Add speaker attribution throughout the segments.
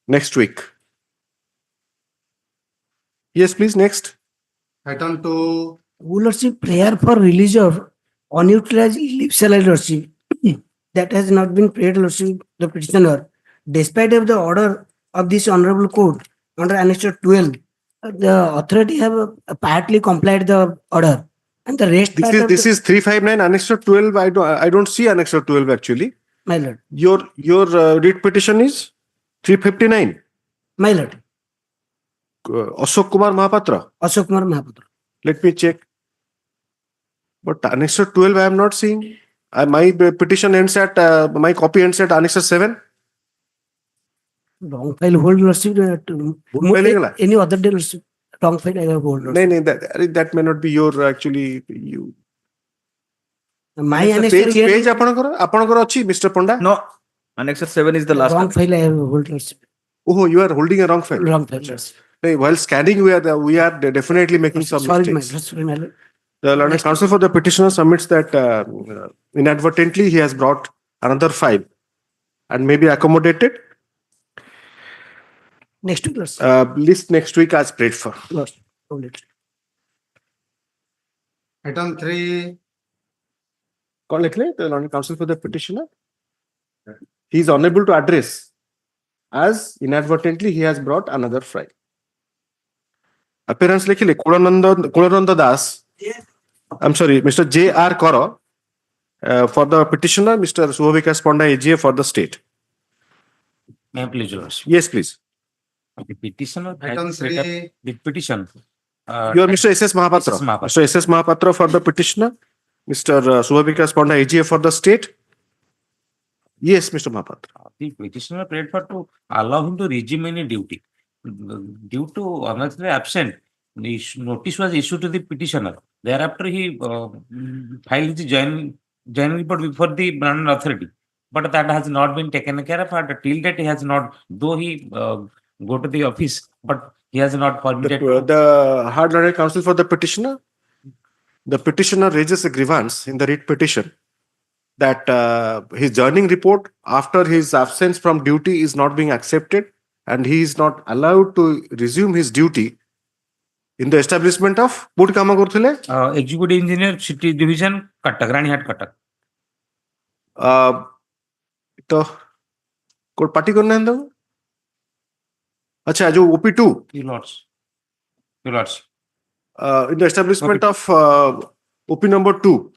Speaker 1: next week. Yes, please, next.
Speaker 2: Item 2,
Speaker 3: Lordship, prayer for release of unutilized leave salary, Lordship, that has not been paid, Lordship, the petitioner, despite of the order of this honorable court under Annexure 12, the authority have partly complied the order, and the rest part of
Speaker 1: This is 359 Annexure 12. I don't see Annexure 12 actually.
Speaker 3: my lord,
Speaker 1: Your writ petition is 359.
Speaker 3: my lord,
Speaker 1: Ashok Kumar Mahapatra.
Speaker 3: Ashok Kumar Mahapatra.
Speaker 1: Let me check. But Annexure 12 I am not seeing. My petition ends at my copy ends at Annexure 7.
Speaker 3: Wrong file hold, Lordship.
Speaker 1: file है
Speaker 3: Any other day, Lordship. Wrong file I have hold, Lordship.
Speaker 1: No, that may not be your actually you.
Speaker 3: My annexure here,
Speaker 1: Page ଆପଣଙ୍କର ଅଛି Mr. Panda?
Speaker 4: No, Annexure 7 is the last
Speaker 3: wrong
Speaker 4: one.
Speaker 3: file I have hold, Lordship.
Speaker 1: Oh, you are holding a wrong file.
Speaker 3: Wrong file, Lordship.
Speaker 1: No, while scanning, we are definitely making some
Speaker 3: Sorry, my
Speaker 1: mistakes.
Speaker 3: lord, my lord.
Speaker 1: The learned counsel for the petitioner submits that inadvertently he has brought another file and may be accommodated.
Speaker 3: Next week, Lordship.
Speaker 1: List next week as prayed for.
Speaker 3: Lordship. Hold it.
Speaker 2: item 3,
Speaker 1: कौन लिख ले? The learned counsel for the petitioner. He is unable to address as inadvertently he has brought another file. Appearance लिखिले Kulananda Das. I'm sorry, Mr. J.R. Koro for the petitioner, Mr. Suhovikas Panda AGA for the state.
Speaker 5: May I please, Your Worship?
Speaker 1: Yes, please.
Speaker 5: The petitioner
Speaker 2: item
Speaker 5: has set up
Speaker 2: 3,
Speaker 5: the petition.
Speaker 1: You are Mr. S.S. Mahapatra.
Speaker 5: S.S. Mahapatra.
Speaker 1: Mr. S.S. Mahapatra for the petitioner, Mr. Suhovikas Panda AGA for the state. Yes, Mr. Mahapatra.
Speaker 5: The petitioner prayed for to allow him to resume any duty. Due to unnecessary absent, the notice was issued to the petitioner. Thereafter, he filed his joining report before the Brandon authority. But that has not been taken care of. Till date, he has not, though he go to the office, but he has not permitted.
Speaker 1: The hard learned counsel for the petitioner. The petitioner raises a grievance in the writ petition that his joining report after his absence from duty is not being accepted and he is not allowed to resume his duty in the establishment of Put Kama Kurthile.
Speaker 5: Executive Engineer, City Division, Cuttack, Ranihat, Cuttack.
Speaker 1: तो कोई party करना है तो अच्छा जो OP2
Speaker 5: Your Lords. Your Lords.
Speaker 1: in the establishment of OP number 2.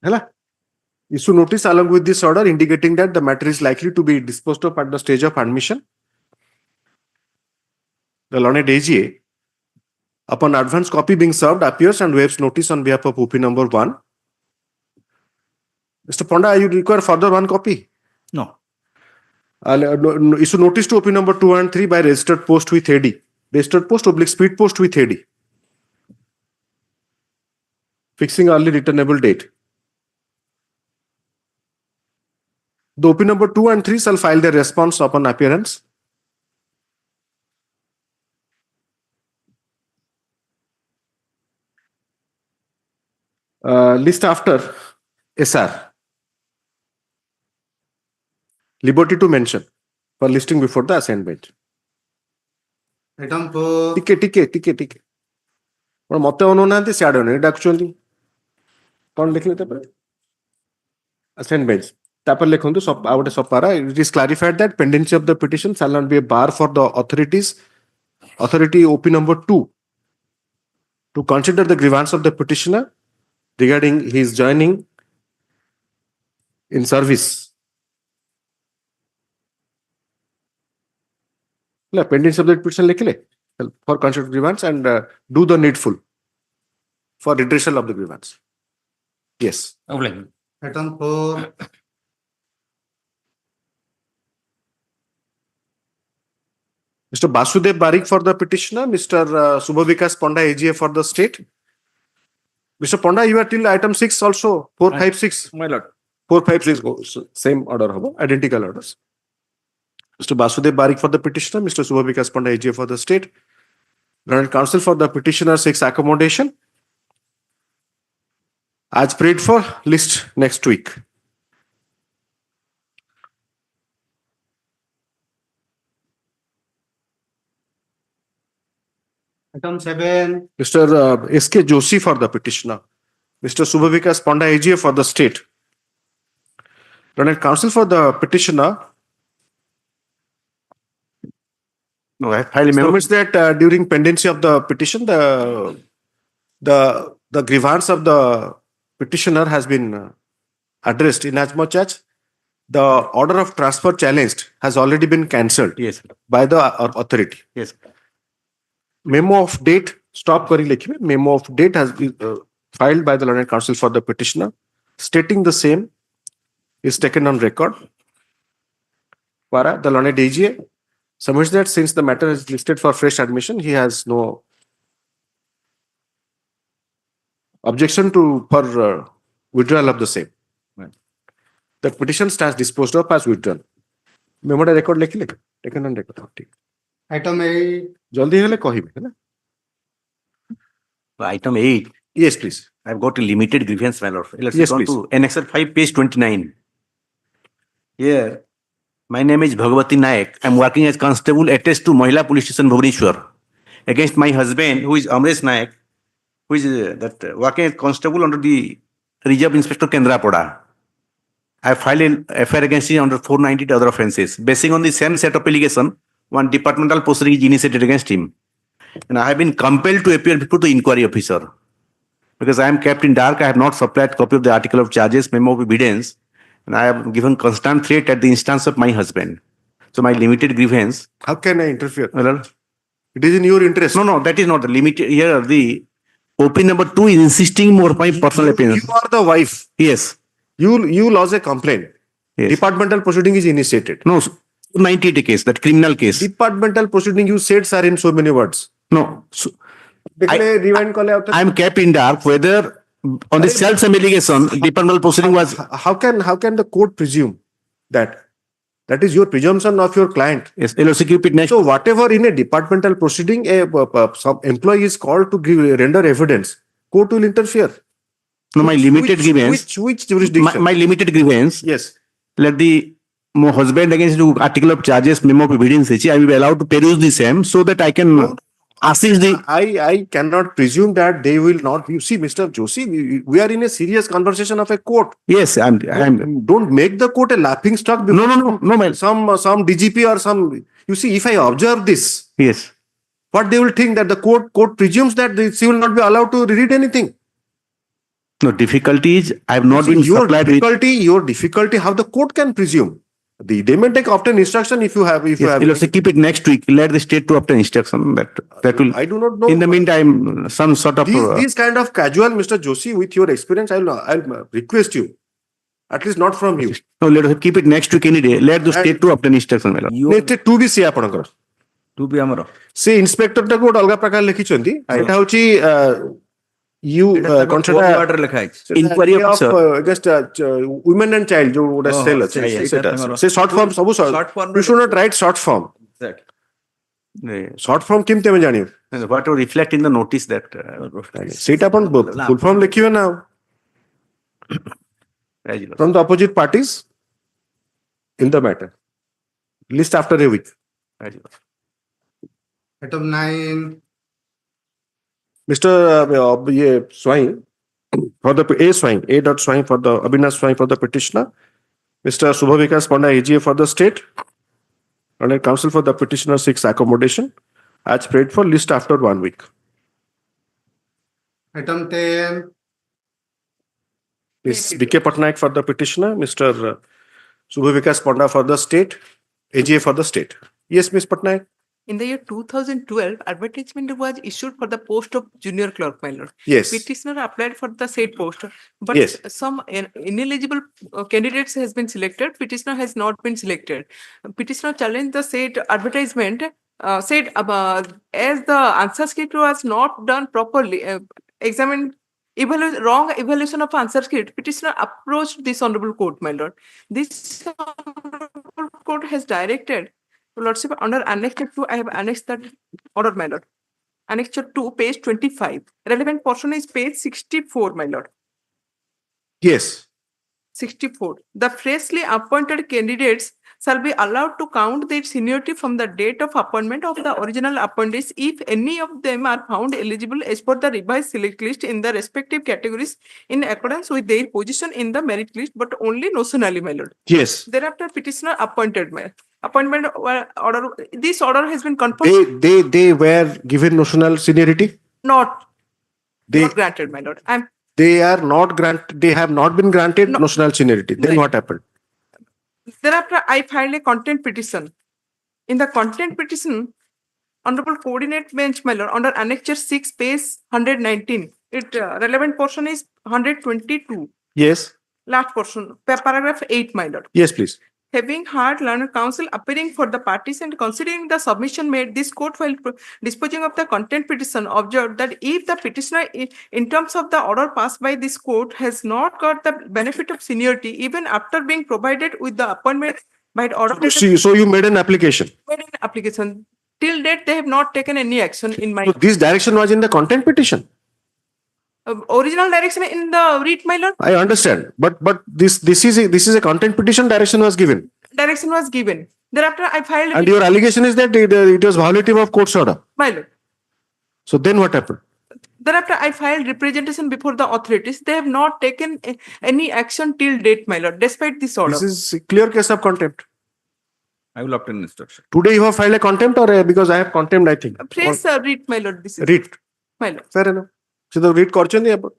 Speaker 1: Hela? Issue notice along with this order indicating that the matter is likely to be disposed of at the stage of admission. The learned AGA, upon advance copy being served, appears and waives notice on behalf of OP number 1. Mr. Panda, you require further one copy?
Speaker 4: No.
Speaker 1: Issue notice to OP number 2 and 3 by registered post with AD. Registered post / speed post with AD. Fixing early returnable date. The OP number 2 and 3 shall file their response upon appearance. List after SR. Liberty to mention for listing before the assigned bench.
Speaker 2: item 4,
Speaker 1: ଟିକେ ମତେ ଅନୁନାହାନ୍ତି ସିଆଡେ ନେ ଡାକୁଛନ୍ତି କଣ ଲେଖିଲେ ତାପରେ assigned bench ତାପରେ ଲେଖନ୍ତୁ ଆଉ ଗୋଟେ ସପାରା it is clarified that pendency of the petition shall not be a bar for the authority OP number 2 to consider the grievance of the petitioner regarding his joining in service. Pendency of the petition लिखले for consider grievance and do the needful for redressal of the grievance. Yes.
Speaker 2: item 4,
Speaker 1: Mr. Basudev Barik for the petitioner, Mr. Subhavikas Panda AGA for the state. Mr. Panda, you are till item 6 also, 4, 5, 6.
Speaker 4: My lord.
Speaker 1: 4, 5, 6 goes, same order, identical orders. Mr. Basudev Barik for the petitioner, Mr. Subhavikas Panda AGA for the state. Learned counsel for the petitioner seeks accommodation. As prayed for, list next week.
Speaker 2: Item 7,
Speaker 1: Mr. S.K. Joshi for the petitioner. Mr. Subhavikas Panda AGA for the state. Learned counsel for the petitioner
Speaker 6: No, I filed a memo.
Speaker 1: submits that during pendency of the petition, the grievance of the petitioner has been addressed in as much as the order of transfer challenged has already been cancelled
Speaker 6: Yes,
Speaker 1: by the authority.
Speaker 6: yes.
Speaker 1: Memo of date, stop kari likhibe. Memo of date has been filed by the learned counsel for the petitioner, stating the same is taken on record. Para, the learned AGA submits that since the matter is listed for fresh admission, he has no objection for withdrawal of the same.
Speaker 6: Right.
Speaker 1: The petition stands disposed of as withdrawn. Memo record lekhi taken on record. ठीक.
Speaker 2: item 8,
Speaker 1: जल्दी हेले कहिबे है ना?
Speaker 6: Item 8,
Speaker 1: Yes, please.
Speaker 6: I've got a limited grievance, my lord. Let's
Speaker 1: Yes,
Speaker 6: go on
Speaker 1: please.
Speaker 6: to Annexure 5, page 29. Here, my name is Bhagavati Naik. I'm working as constable attached to Mahila Police Station, Bhubaneswar, against my husband, who is Amresh Naik, who is working as constable under the Reserve Inspector Kendrapada. I filed an FIR against him under 490 other offences. Basing on the same set of allegation, one departmental proceeding is initiated against him. And I have been compelled to appear before the inquiry officer. Because I am kept in dark, I have not supplied copy of the article of charges, memo of evidence, and I have given constant threat at the instance of my husband. So my limited grievance.
Speaker 1: How can I interfere?
Speaker 6: Well,
Speaker 1: It is in your interest.
Speaker 6: no, that is not the limited. Here, the OP number 2 is insisting more of my personal opinion.
Speaker 1: You are the wife.
Speaker 6: Yes.
Speaker 1: You lodge a complaint.
Speaker 6: Yes.
Speaker 1: Departmental proceeding is initiated.
Speaker 6: No, 98 case, that criminal case.
Speaker 1: Departmental proceeding, you said, sir, in so many words.
Speaker 6: No. So,
Speaker 1: देखले rewind call आता
Speaker 6: I am kept in dark whether on the self-same allegation, departmental proceeding was.
Speaker 1: How can the court presume that? That is your presumption of your client.
Speaker 6: Yes, LOC keep it next.
Speaker 1: So whatever in a departmental proceeding, some employee is called to render evidence. Court will interfere.
Speaker 6: No, my limited grievance.
Speaker 1: Which jurisdiction?
Speaker 6: My limited grievance.
Speaker 1: Yes.
Speaker 6: Let the my husband against the article of charges, memo of evidence, I will be allowed to peruse the same so that I can assist the.
Speaker 1: I cannot presume that they will not. You see, Mr. Joshi, we are in a serious conversation of a court.
Speaker 6: Yes, I'm.
Speaker 1: Don't make the court a laughing stock.
Speaker 6: No, my.
Speaker 1: Some DGP or some. You see, if I observe this,
Speaker 6: Yes.
Speaker 1: what they will think that the court presumes that she will not be allowed to read anything.
Speaker 6: No difficulties. I have not
Speaker 1: See,
Speaker 6: been
Speaker 1: your
Speaker 6: supplied with.
Speaker 1: your difficulty, how the court can presume. They may take often instruction if you have.
Speaker 6: Yes, let's keep it next week. Let the state to obtain instruction. That will.
Speaker 1: I do not know.
Speaker 6: In the meantime, some sort of.
Speaker 1: These kind of casual, Mr. Joshi, with your experience, I'll request you. At least not from you.
Speaker 6: No, let us keep it next week any day. Let the state to obtain instruction.
Speaker 1: Next 2 भी से आपनकर.
Speaker 4: 2 भी हमरो.
Speaker 1: से inspector टा code अलग प्रकार लिखिचंती. एटा होची you
Speaker 4: order লেখা আছে.
Speaker 6: Inquiry officer
Speaker 1: against women and child जो ओटा सेल আছে सेटा से short form सब
Speaker 4: Short form
Speaker 1: you should not write short form.
Speaker 4: Exactly.
Speaker 1: Short form केमते में जानियो.
Speaker 6: what to reflect in the notice that.
Speaker 1: सेटा अपन full form लिखियो ना. From the opposite parties in the matter. List after a week.
Speaker 2: item 9,
Speaker 1: Mr. Swain for the A. Swain for the Abhinav Swain for the petitioner. Mr. Subhavikas Panda AGA for the state. And counsel for the petitioner seeks accommodation. As prayed for, list after 1 week.
Speaker 2: item 10,
Speaker 1: Ms. B.K. Patnaik for the petitioner. Mr. Subhavikas Panda for the state. AGA for the state. Yes, Ms. Patnaik.
Speaker 7: In the year 2012, advertisement was issued for the post of junior clerk, my lord.
Speaker 1: Yes.
Speaker 7: Petitioner applied for the said post, but
Speaker 1: Yes.
Speaker 7: some ineligible candidates has been selected. Petitioner has not been selected. Petitioner challenged the said advertisement, said as the answer script was not done properly, examined wrong evaluation of answer script. Petitioner approached this honorable court, my lord. This honorable court has directed. Lordship, under Annexure 2, I have annexed that order, my lord. Annexure 2, page 25. Relevant portion is page 64, my lord.
Speaker 1: Yes.
Speaker 7: 64. The freshly appointed candidates shall be allowed to count their seniority from the date of appointment of the original appointees if any of them are found eligible as per the revised select list in the respective categories in accordance with their position in the merit list, but only notionally, my lord.
Speaker 1: Yes.
Speaker 7: Thereafter, petitioner appointed, my appointment order. This order has been confirmed.
Speaker 1: They were given notional seniority.
Speaker 7: Not
Speaker 1: They
Speaker 7: granted, my lord.
Speaker 1: they are not granted. They have not been granted
Speaker 7: No.
Speaker 1: notional seniority. Then
Speaker 7: No.
Speaker 1: what happened?
Speaker 7: Thereafter, I filed a content petition. In the content petition, Honorable Coordinate Bench, my lord, under Annexure 6, page 119, relevant portion is 122.
Speaker 1: Yes.
Speaker 7: Last portion, paragraph 8, my lord.
Speaker 1: Yes, please.
Speaker 7: Having heard learned counsel appearing for the parties and considering the submission made, this court while disposing of the content petition observed that if the petitioner in terms of the order passed by this court has not got the benefit of seniority even after being provided with the appointment by the order
Speaker 1: So you made an application.
Speaker 7: made an application. Till date, they have not taken any action in my
Speaker 1: So this direction was in the content petition.
Speaker 7: Original direction in the writ, my lord.
Speaker 1: I understand, but this is a content petition. Direction was given,
Speaker 7: Direction was given. Thereafter, I filed.
Speaker 1: and your allegation is that it was violative of court's order.
Speaker 7: My lord.
Speaker 1: So then what happened?
Speaker 7: Thereafter, I filed representation before the authorities. They have not taken any action till date, my lord, despite this order.
Speaker 1: This is a clear case of contempt.
Speaker 4: I will obtain instruction.
Speaker 1: Today you have filed a contempt, or because I have contempt, I think.
Speaker 7: Please read, my lord. This is
Speaker 1: Read.
Speaker 7: my lord.
Speaker 1: Fair enough. So the read करचंदी अब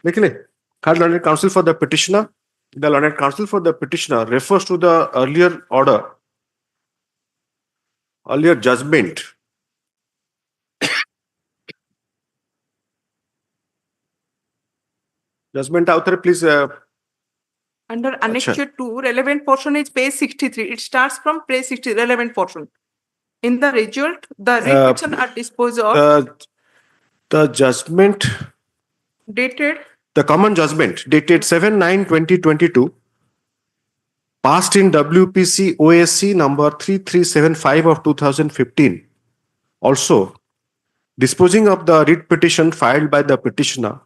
Speaker 1: देखले third learned counsel for the petitioner. The learned counsel for the petitioner refers to the earlier order, earlier judgment. Judgment author, please.
Speaker 7: Under Annexure 2, relevant portion is page 63. It starts from page 60, relevant portion. In the result, the reduction are disposed of.
Speaker 1: The judgment
Speaker 7: Dated.
Speaker 1: The common judgment dated 7/9/2022 passed in WPC OSC number 3375 of 2015. Also, disposing of the writ petition filed by the petitioner,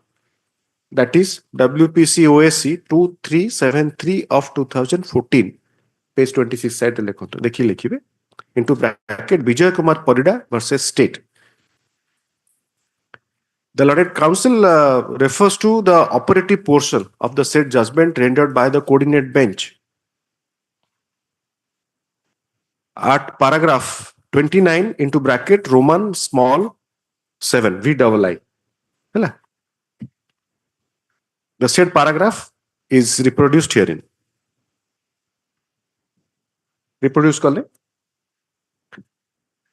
Speaker 1: that is WPC OSC 2373 of 2014, page 26 side लिखिबे into bracket Vijay Kumar Parida versus State. The learned counsel refers to the operative portion of the said judgment rendered by the coordinate bench at paragraph 29 into bracket Roman small 7 VII. The said paragraph is reproduced herein. Reproduce kale.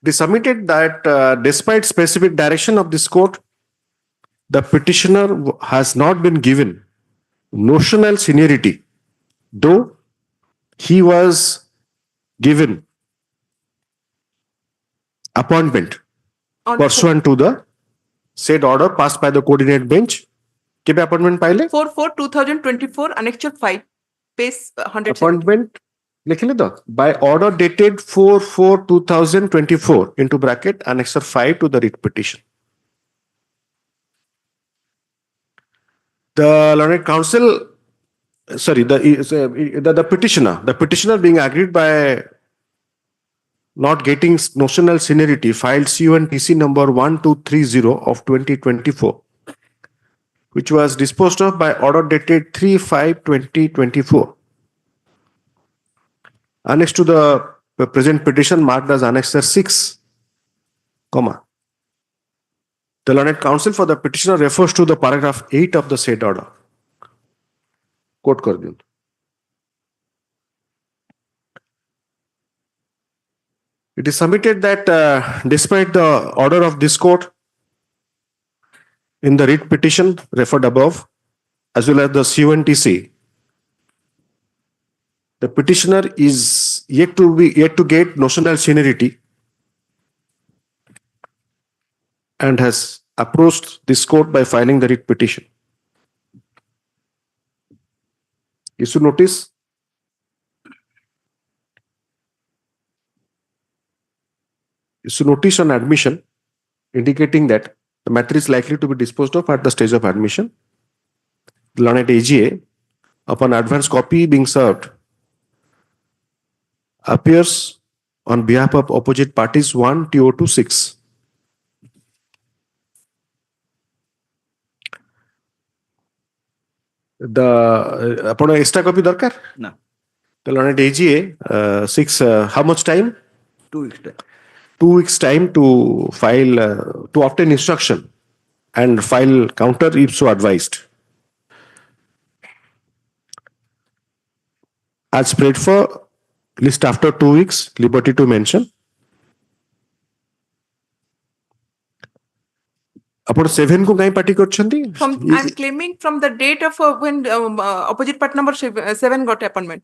Speaker 1: They submitted that despite specific direction of this court, the petitioner has not been given notional seniority, though he was given appointment pursuant to the said order passed by the coordinate bench. Keep appointment pile
Speaker 7: 4/4/2024, Annexure 5, page 100.
Speaker 1: Appointment by order dated 4/4/2024 into bracket Annexure 5 to the writ petition. The learned counsel, the petitioner being aggrieved by not getting notional seniority filed CONTC number 1230 of 2024, which was disposed of by order dated 3/5/2024. Annexed to the present petition marked as Annexure 6, the learned counsel for the petitioner refers to the paragraph 8 of the said order. Quote kar diyo. It is submitted that despite the order of this court in the writ petition referred above, as well as the CONTC, the petitioner is yet to get notional seniority and has approached this court by filing the writ petition. Issue notice. Issue notice on admission indicating that the matter is likely to be disposed of at the stage of admission. learned AGA, upon advance copy being served, appears on behalf of opposite parties 1 TO2 6. The upon extra copy darkar?
Speaker 6: No.
Speaker 1: The learned AGA 6. How much time?
Speaker 6: 2 weeks time.
Speaker 1: 2 weeks time to file to obtain instruction and file counter if so advised. As prayed for, list after 2 weeks, liberty to mention. Upon 7 ko kahi party korchanti?
Speaker 7: I'm claiming from the date of when opposite part number 7 got appointment.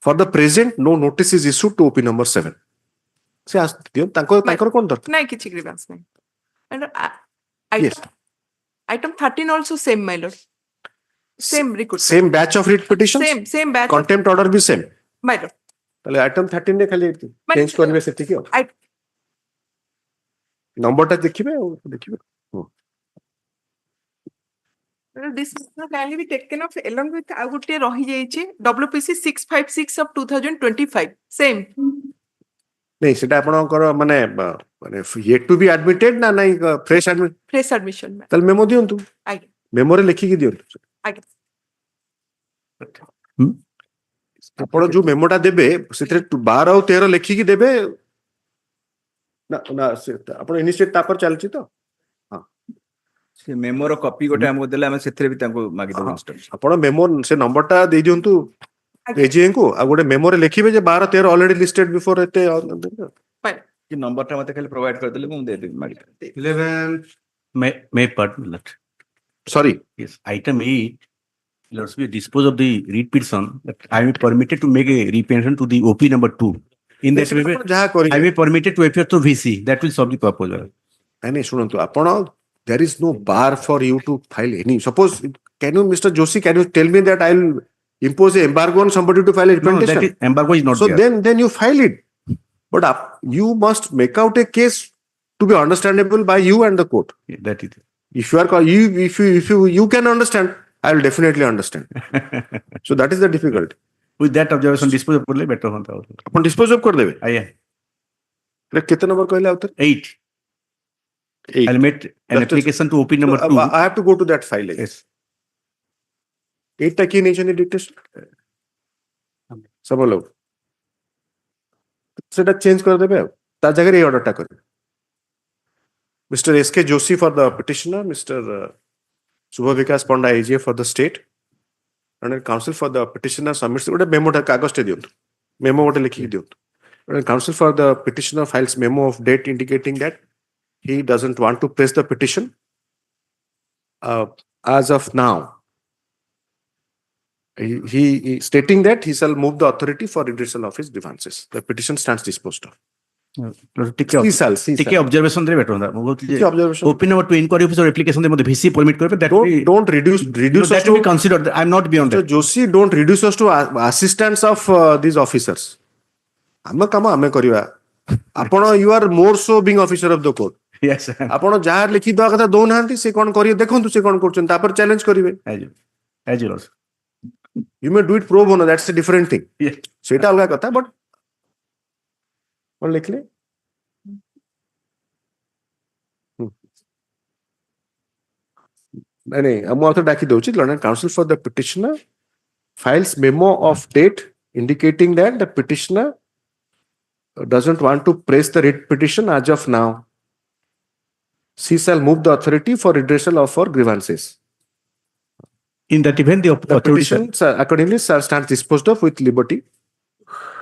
Speaker 1: For the present, no notice is issued to OP number 7. Se ask diyo, tankor kon darkar?
Speaker 7: Nahi kichi grievance nahi. And
Speaker 1: Yes.
Speaker 7: item 13 also same, my lord. Same record.
Speaker 1: Same batch of writ petitions?
Speaker 7: Same batch.
Speaker 1: Contempt order be same.
Speaker 7: My lord.
Speaker 1: তাহলে item 13 রে খালি
Speaker 7: But-
Speaker 1: change করবে সেটিকি
Speaker 7: I-
Speaker 1: নম্বরটা দেখিবে দেখিবে
Speaker 7: This must kindly be taken off along with ଆଉ ଗୋଟିଏ ରହିଯାଇଛି WPC 656 of 2025 same.
Speaker 1: ନାଇଁ ସେଟା ଆପଣଙ୍କର ମାନେ ମାନେ yet to be admitted ନା ନାଇଁ ଫ୍ରେsh admit
Speaker 7: Fresh admission. ma'am.
Speaker 1: ତାହେଲେ ମେମୋ ଦିଅନ୍ତୁ
Speaker 7: ଆଜ୍ଞା
Speaker 1: ମେମୋରେ ଲେଖିକି ଦିଅନ୍ତୁ
Speaker 7: ଆଜ୍ଞା
Speaker 1: ଆପଣ ଯୋଉ ମେମୋଟା ଦେବେ ସେଥିରେ 12 ଆଉ 13 ଲେଖିକି ଦେବେ ନା ନା ଆପଣ ଇନିସିଏଟ ତାପରେ ଚାଲିଛି ତ
Speaker 4: ସେ ମେମୋର କପି ଗୋଟେ ଆମକୁ ଦେଲେ ଆମେ ସେଥିରେ ବି ତାଙ୍କୁ ମାଗିଦେବୁ instruction.
Speaker 1: ଆପଣ ମେମୋ ସେ ନମ୍ବରଟା ଦେଇ ଦିଅନ୍ତୁ
Speaker 7: ଆଜ୍ଞା।
Speaker 1: ଏଜିଏ କୁ ଆଉ ଗୋଟେ ମେମୋରେ ଲେଖିବେ ଯେ 12 13 ଅଲରେଡି ଲିଷ୍ଟେଡ ବିଫୋର ଏତେ
Speaker 7: fine.
Speaker 4: କି ନମ୍ବରଟା ମତେ ଖାଲି ପ୍ରୋଭାଇଡ କରିଦେଲେ ମୁଁ ଦେଇଦେବି ମାଗିଦେବି.
Speaker 2: 11,
Speaker 6: May pardon that.
Speaker 1: Sorry
Speaker 6: Yes, item 8, let's be dispose of the read petition that I am permitted to make a repension to the OP number 2. In that way,
Speaker 1: ଯାହା
Speaker 6: I
Speaker 1: କରିବେ
Speaker 6: am permitted to appear to VC. That will solve the purpose.
Speaker 1: ନାଇଁ ଶୁଣନ୍ତୁ ଆପଣ there is no bar for you to file any suppose can you Mr. Joshi can you tell me that I'll impose an embargo on somebody to file a
Speaker 6: No, that
Speaker 1: representation
Speaker 6: is, embargo is not
Speaker 1: so
Speaker 6: there.
Speaker 1: then you file it but you must make out a case to be understandable by you and the court
Speaker 6: Yeah, that is.
Speaker 1: if you are if you can understand I will definitely understand so that is the difficulty
Speaker 6: With that observation, dispose of करले better होता है.
Speaker 1: ଆପଣ dispose of କରିଦେବେ
Speaker 6: Yeah,
Speaker 1: କେତେ number କହିଲେ ଆଉ ଥରେ
Speaker 6: 8. I'll make an
Speaker 1: Just a-
Speaker 6: application to OP number
Speaker 1: So,
Speaker 6: 2.
Speaker 1: I have to go to that file again.
Speaker 6: Yes.
Speaker 1: এইটা কি নেইছেন ডিটেকশন সব লোক সেটা চেঞ্জ করে দেবে তার জায়গায় এই অর্ডারটা করে mister S K Joshi for the petitioner mister Subha Bikash Panda AGA for the state and counsel for the petitioner submits ଗୋଟେ মেমোটা কাগজটা দিଅନ୍ତୁ মেমো ଗୋଟେ ଲେଖିକି ଦିଅନ୍ତୁ counsel for the petitioner files memo of date indicating that he doesn't want to press the petition as of now he stating that he shall move the authority for redressal of his grievances the petition stands disposed of
Speaker 6: Take
Speaker 1: see
Speaker 6: observation there better होता है. वो
Speaker 1: Take observation.
Speaker 6: OP number 2 inquiry officer application दे मुझे VC permit करके that
Speaker 1: don't reduce
Speaker 6: that
Speaker 1: us
Speaker 6: will be
Speaker 1: to
Speaker 6: considered. I am not beyond
Speaker 1: Mr.
Speaker 6: that.
Speaker 1: Joshi don't reduce us to assistants of these officers ଆମ କାମ ଆମେ କରିବା ଆପଣ you are more so being officer of the court
Speaker 6: Yes, sir.
Speaker 1: ଆପଣ ଯାହା ଲେଖିଦେବା କଥା ଦଉନାହାନ୍ତି ସେ କଣ କରିବେ ଦେଖନ୍ତୁ ସେ କଣ କରୁଛନ୍ତି ତାପରେ ଚ୍ୟାଲେଞ୍ଜ କରିବେ
Speaker 6: As you also.
Speaker 1: you may do it pro bono that's a different thing
Speaker 6: Yes.
Speaker 1: ସେଇଟା ଅଲଗା କଥା but କଣ ଲେଖିଲେ ନାଇଁ ମୁଁ ଆଉ ଥରେ ଡାକି ଦଉଛି learned counsel for the petitioner files memo of date indicating that the petitioner doesn't want to press the writ petition as of now. She shall move the authority for redressal of her grievances.
Speaker 6: In that event, the
Speaker 1: The
Speaker 6: authority
Speaker 1: petition accordingly stands disposed of with liberty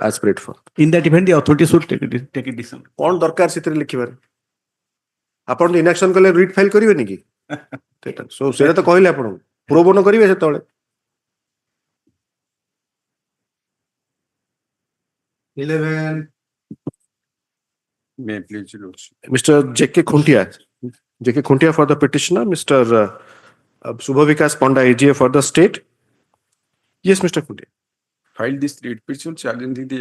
Speaker 1: as prayed for.
Speaker 6: in that event the authority should take a decision.
Speaker 1: କଣ ଦରକାର ସେଥିରେ ଲେଖିବାରେ ଆପଣ ଇନାକ୍ସନ କଲେ writ file କରିବେନି କି ସେଇଟା ତ କହିଲେ ଆପଣ ପ୍ରୋବନ କରିବେ ସେତେବେଳେ
Speaker 2: 11,
Speaker 4: May I please lose?
Speaker 1: Mr. J.K. Khuntia for the petitioner, Mr. Subha Vikas Panda AGA for the state. Yes, Mr. Khuntia.
Speaker 4: Filed this writ petition challenging the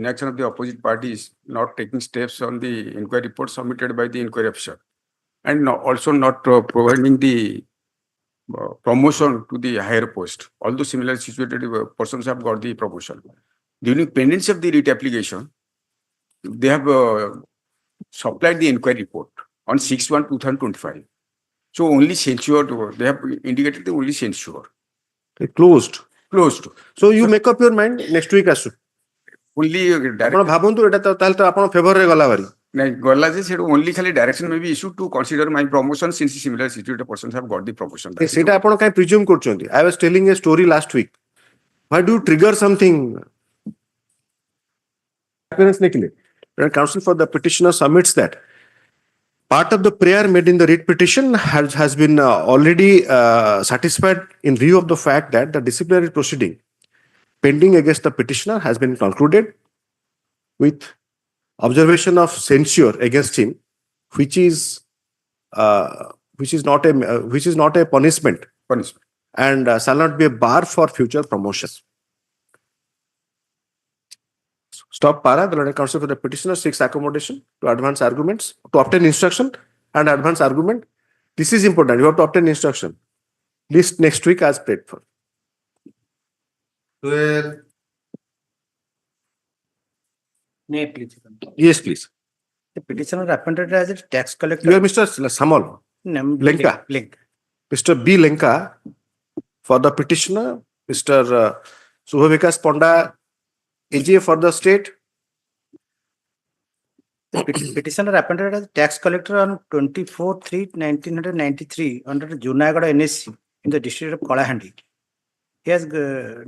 Speaker 4: inaction of the opposite parties not taking steps on the inquiry report submitted by the inquiry officer.
Speaker 8: and also not providing the promotion to the higher post. Although similar situated persons have got the promotion. During pendency of the writ application, they have supplied the inquiry report on 6/1/2025. So only censured, they have indicated the only censure.
Speaker 1: Closed.
Speaker 8: Closed.
Speaker 1: So you make up your mind next week asu.
Speaker 8: Only
Speaker 1: ଆପଣ
Speaker 8: direct.
Speaker 1: ଭାବନ୍ତୁ ଏଟା ତାହେଲେ ତ ଆପଣ ଫେଭରରେ ଗଲା ଭାରି।
Speaker 8: Gala je sedu only khali direction may be issued to consider my promotion since similar situated persons have got the promotion.
Speaker 1: ସେଇଟା ଆପଣ କାଇଁ ପ୍ରିଜ୍ୟୁମ କରୁଛନ୍ତି? I was telling a story last week. Why do you trigger something? Appearance निकले. Counsel for the petitioner submits that part of the prayer made in the writ petition has been already satisfied in view of the fact that the disciplinary proceeding pending against the petitioner has been concluded with observation of censure against him, which is not a punishment
Speaker 8: Punishment.
Speaker 1: and shall not be a bar for future promotions. Stop para. The learned counsel for the petitioner seeks accommodation to advance arguments, to obtain instruction and advance argument. This is important. You have to obtain instruction. List next week as prayed for.
Speaker 2: 12.
Speaker 6: Nay, please.
Speaker 1: Yes, please.
Speaker 6: The petitioner appointed as a tax collector.
Speaker 1: You are Mr. Samal.
Speaker 6: Named
Speaker 1: Lenka.
Speaker 6: Link.
Speaker 1: Mr. B. Lenka for the petitioner. Mr. Subhavikas Ponda, AGA for the state.
Speaker 6: The petitioner appointed as tax collector on 24/3/1993 under the Junagada NSC in the district of Kalahandi. He has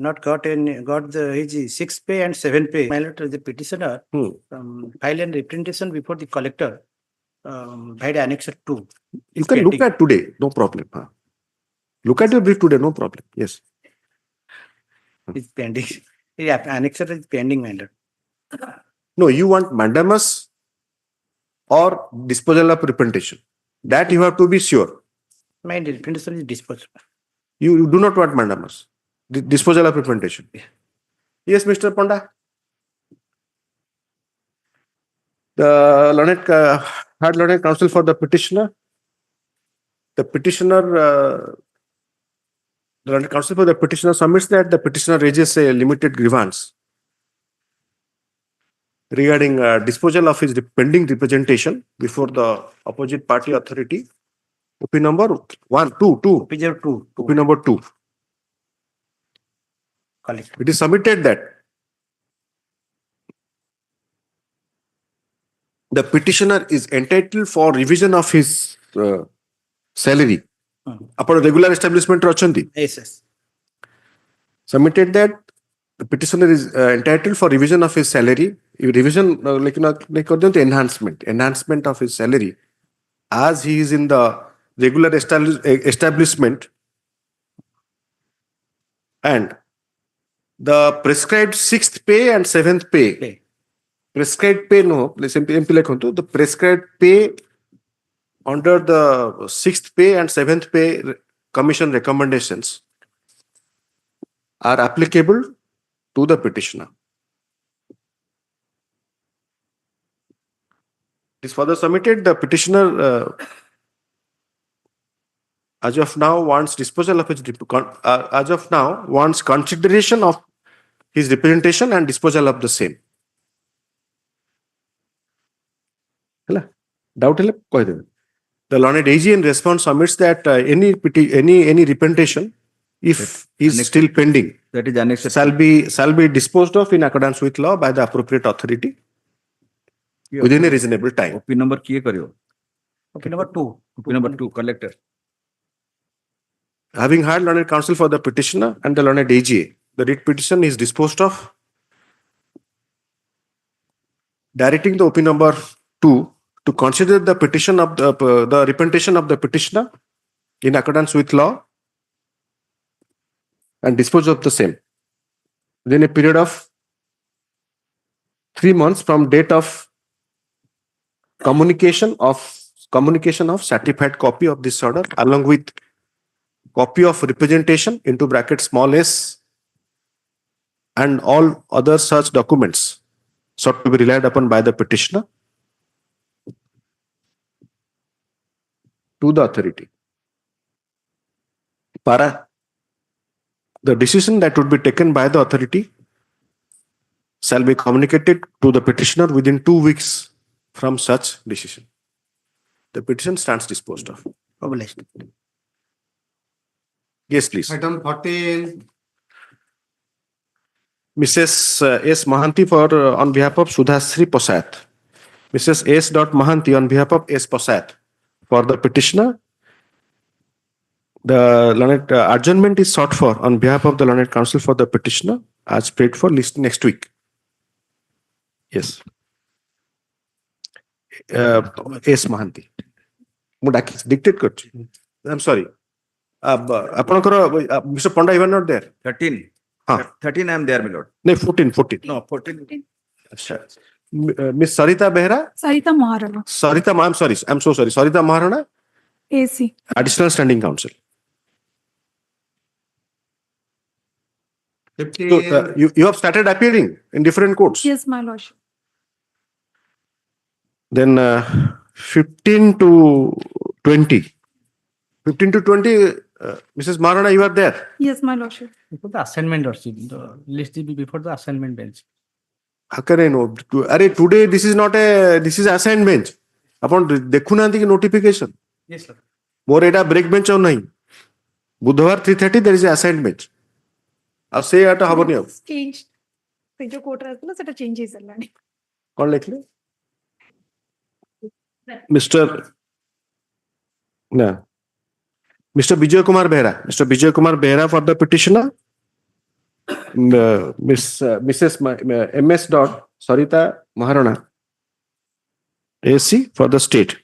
Speaker 6: not got his 6th pay and 7th pay. My letter, the petitioner filed a representation before the collector by the annexure 2.
Speaker 1: You can look at today, no problem. Look at your brief today, no problem. Yes.
Speaker 6: It's pending. The annexure is pending, my lord.
Speaker 1: No, you want mandamus or disposal of representation. That you have to be sure.
Speaker 6: My representation is disposed.
Speaker 1: You do not want mandamus. Disposal of representation. Yes, Mr. Ponda. The learned counsel for the petitioner. The learned counsel for the petitioner submits that the petitioner raises a limited grievance regarding disposal of his pending representation before the opposite party authority. OP number 2. OP number 2. It is submitted that the petitioner is entitled for revision of his salary. Upon regular establishment rachandi.
Speaker 6: Yes.
Speaker 1: Submitted that the petitioner is entitled for revision of his salary. Revision enhancement of his salary as he is in the regular establishment and the prescribed 6th pay and 7th pay. Prescribed pay no, the prescribed pay under the 6th pay and 7th pay commission recommendations are applicable to the petitioner. It is further submitted the petitioner as of now wants disposal of his wants consideration of his representation and disposal of the same. Doubt the learned AG in response submits that any representation, if is still pending,
Speaker 4: That is annexed.
Speaker 1: shall be disposed of in accordance with law by the appropriate authority within a reasonable time.
Speaker 4: OP number kiye kariyo?
Speaker 6: OP number 2.
Speaker 4: OP number 2, collector.
Speaker 1: Having heard learned counsel for the petitioner and the learned AGA, the writ petition is disposed of, directing the OP number 2 to consider the petition of the representation of the petitioner in accordance with law and dispose of the same within a period of 3 months from date of communication of certified copy of this order along with copy of representation into bracket small s and all other such documents sought to be relied upon by the petitioner. to the authority. Para, the decision that would be taken by the authority shall be communicated to the petitioner within 2 weeks from such decision. The petition stands disposed of.
Speaker 3: Published.
Speaker 1: Yes, please.
Speaker 2: Item 14.
Speaker 1: Mrs. S. Mahanti on behalf of Sudhasri Posat. Mrs. S. Mahanti on behalf of S. Posat. For the petitioner, the learned adjournment is sought for on behalf of the learned counsel for the petitioner as paid for list next week. Yes. S. Mahanti. Dictate. I'm sorry. Mr. Panda, you are not there.
Speaker 4: 13.
Speaker 1: Huh.
Speaker 4: 13 I am there, my lord.
Speaker 1: No, 14.
Speaker 4: No, 14.
Speaker 1: Miss Sarita Behra?
Speaker 9: Sarita Maharana,
Speaker 1: Sarita, I'm sorry. I'm so sorry. Sarita Maharana,
Speaker 9: AC.
Speaker 1: Additional Standing Counsel.
Speaker 2: 15.
Speaker 1: So, you have started appearing in different courts.
Speaker 9: Yes, my lordship.
Speaker 1: Then 15 to 20. 15 to 20, Mrs. Maharana, you are there.
Speaker 9: Yes, my lordship.
Speaker 10: Before the assignment or the list will be before the assignment bench.
Speaker 1: How can I know? Today this is not this is assigned bench. Upon देखुनांती notification.
Speaker 10: Yes, sir.
Speaker 1: More eta break bench or nahi. बुधवार 3:30 there is a assigned bench. I'll say at habani ab.
Speaker 9: Changed. So, जो court रहता है ना, change ही चलना नहीं.
Speaker 1: कौन लिख ले? Mr. No. Mr. Vijay Kumar Behra. Mr. Vijay Kumar Behra for the petitioner. Mrs. M.S. Sarita Maharana. AC for the state.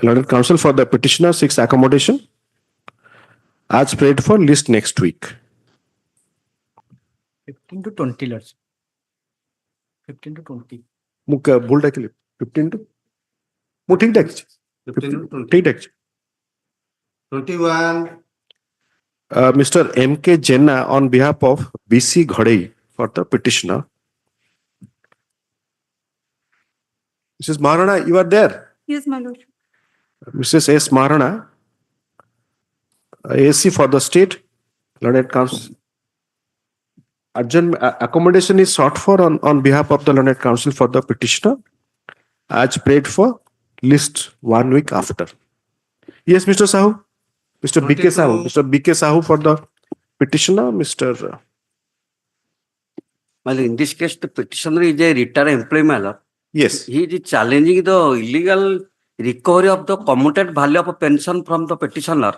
Speaker 1: Learned counsel for the petitioner seeks accommodation. As prayed for list next week.
Speaker 10: 15 to 20, lords. 15 to 20.
Speaker 1: मुक भूल डाकिले 15 to मु ठीक डाकिछ
Speaker 2: 15 to 20.
Speaker 1: ठीक डाकिछ
Speaker 2: 21.
Speaker 1: Mr. M.K. Jenna on behalf of B.C. Ghodei for the petitioner. Mrs. Maharana, you are there.
Speaker 9: Yes, my lordship.
Speaker 1: Mrs. S. Maharana, AC for the state, learned counsel. Urgent accommodation is sought for on behalf of the learned counsel for the petitioner, as prayed for list 1 week after. Yes, Mr. Sahoo. Mr. B.K. Sahoo. Mr. B.K. Sahoo for the petitioner, Mr.
Speaker 11: Well, in this case, the petitioner is a retired employee, my lord.
Speaker 1: Yes.
Speaker 11: He is challenging the illegal recovery of the commuted value of a pension from the petitioner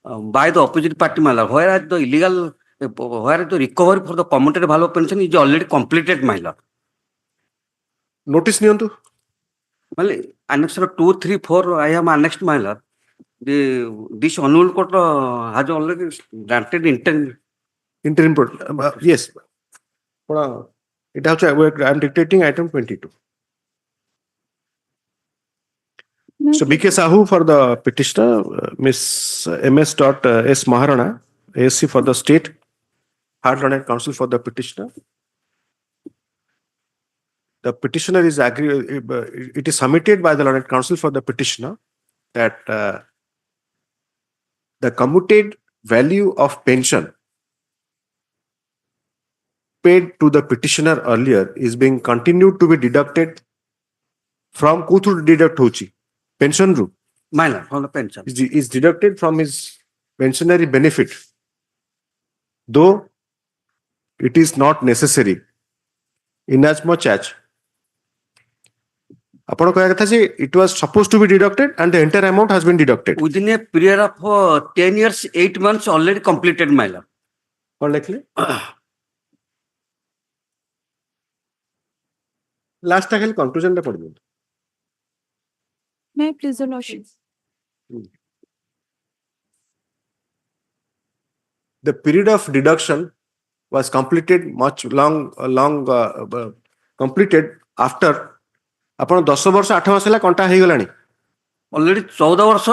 Speaker 11: by the opposite party, my lord. Whereas the illegal, whereas the recovery for the commuted value of pension is already completed, my lord.
Speaker 1: Notice niyantu.
Speaker 11: Well, annex 2, 3, 4, I am annexed, my lord. This Hon'Ble court has already granted interim.
Speaker 1: Yes. It also, I am dictating item 22. So B.K. Sahoo for the petitioner, Miss M.S. S. Maharana, ASC for the state, hard learned counsel for the petitioner. The petitioner is it is submitted by the learned counsel for the petitioner that the commuted value of pension paid to the petitioner earlier is being continued to be deducted from Kuthur deduct hochi. Pension route.
Speaker 11: My lord, from the pension.
Speaker 1: Is deducted from his pensionary benefit. Though it is not necessary. Inasmuch as it was supposed to be deducted and the entire amount has been deducted.
Speaker 11: Within a period of 10 years, 8 months already completed, my lord.
Speaker 1: Or likely? Last time conclusion.
Speaker 9: May I please, your lordship?
Speaker 1: The period of deduction was completed completed after ଆପଣ 10 ବର୍ଷ 8 ମାସ ହେଲା କଣ୍ଟା ହେଇଗଲାଣି
Speaker 11: Already 14 ବର୍ଷ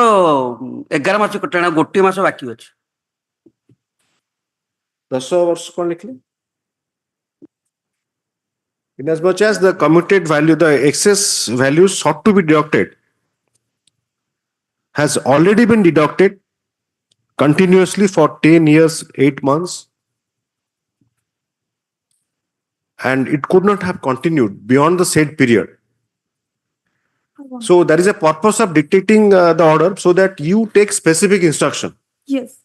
Speaker 11: 11 ମାସ କଟାଣା ଗୋଟିଏ ମାସ ବାକି ଅଛି
Speaker 1: 10 ବର୍ଷ କଣ ଲେଖିଲେ inasmuch as the commuted value the excess value sought to be deducted has already been deducted continuously for 10 years, 8 months, and it could not have continued beyond the said period. So there is a purpose of dictating the order so that you take specific instruction,
Speaker 9: Yes,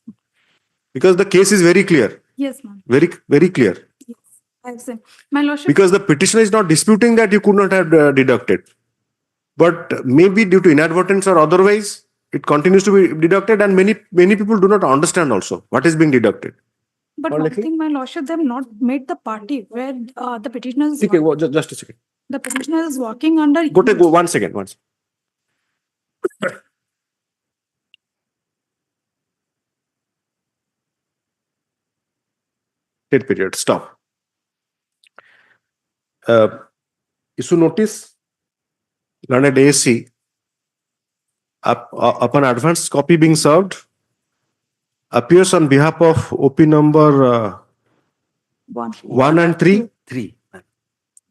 Speaker 1: because the case is very clear,
Speaker 9: yes, ma'am.
Speaker 1: very, very clear.
Speaker 9: Yes, I have seen. My lordship.
Speaker 1: Because the petitioner is not disputing that you could not have deducted. But maybe due to inadvertence or otherwise, it continues to be deducted, and many people do not understand also what is being deducted.
Speaker 9: But
Speaker 1: Or
Speaker 9: one
Speaker 1: like-
Speaker 9: thing, my lordship, they have not made the party where the petitioner is.
Speaker 1: Okay, just a second.
Speaker 9: The petitioner is working under.
Speaker 1: Go 1 second. Dead period. Stop. Issue notice. Learned ASC. Upon advance copy being served, appears on behalf of OP number 1 and 3.
Speaker 11: 3.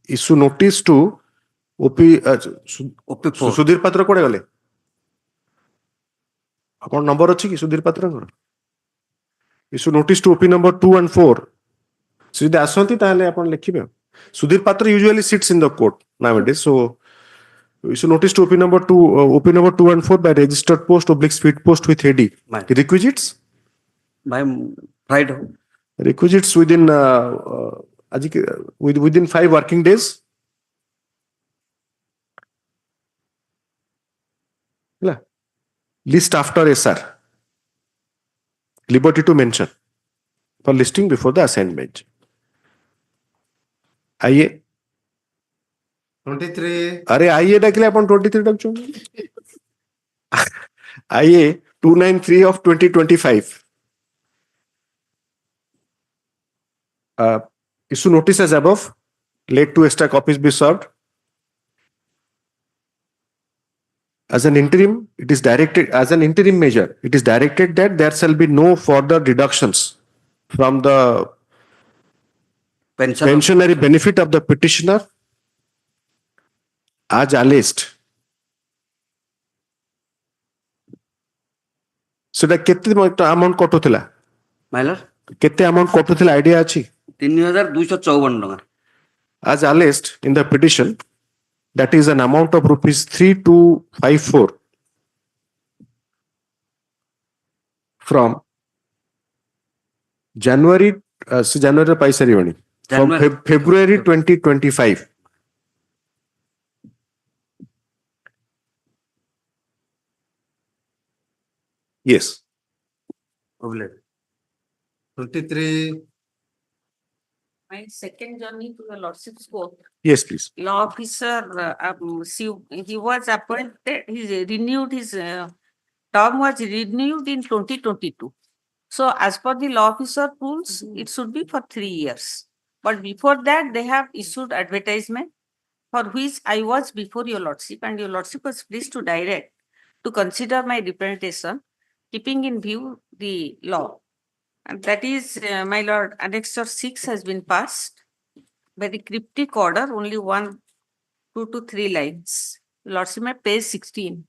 Speaker 1: Issue notice to OP.
Speaker 11: OP4.
Speaker 1: Sudhir ପାତ୍ର କୁଆଡେ ଗଲେ? ଆପଣ number ଅଛି କି ସୁଧୀର ପାତ୍ରଙ୍କର? Issue notice to OP number 2 and 4. ସେ ଯଦି ଆସନ୍ତି ତାହେଲେ ଆପଣ ଲେଖିବେ। ସୁଧୀର ପାତ୍ର usually sits in the court nowadays, so issue notice to OP number 2 and 4 by registered post / speed post with AD.
Speaker 11: Right.
Speaker 1: Requisites?
Speaker 11: By Friday.
Speaker 1: Requisites within within 5 working days. List after SR. Liberty to mention for listing before the assigned bench. आइए
Speaker 2: 23.
Speaker 1: अरे आइए डाकिले अपन 23 डाक चुन आइए 293 of 2025 issue notice as above, let 2 extra copies be served. As an interim, it is directed as an interim measure. It is directed that there shall be no further deductions from the pensionary benefit of the petitioner as alleged. ସେଟା କେତେ amount କଟୁଥିଲା?
Speaker 11: ମାଇଲର
Speaker 1: କେତେ amount କଟୁଥିଲା idea ଅଛି?
Speaker 11: 3254 ଟଙ୍କା।
Speaker 1: As alleged in the petition, that is an amount of rupees 3254 from January January paisa rivani from February 2025. Yes.
Speaker 2: 23.
Speaker 12: My second journey to the Lordship's Court,
Speaker 1: Yes, please.
Speaker 12: law officer, he was appointed, his term was renewed in 2022. So as per the law officer rules, it should be for 3 years. But before that, they have issued advertisement for which I was before your Lordship, and your Lordship was pleased to direct to consider my representation, keeping in view the law. And that is, my lord, Annexure 6 has been passed. Very cryptic order, only 2 to 3 lines. Lordship, my page 16.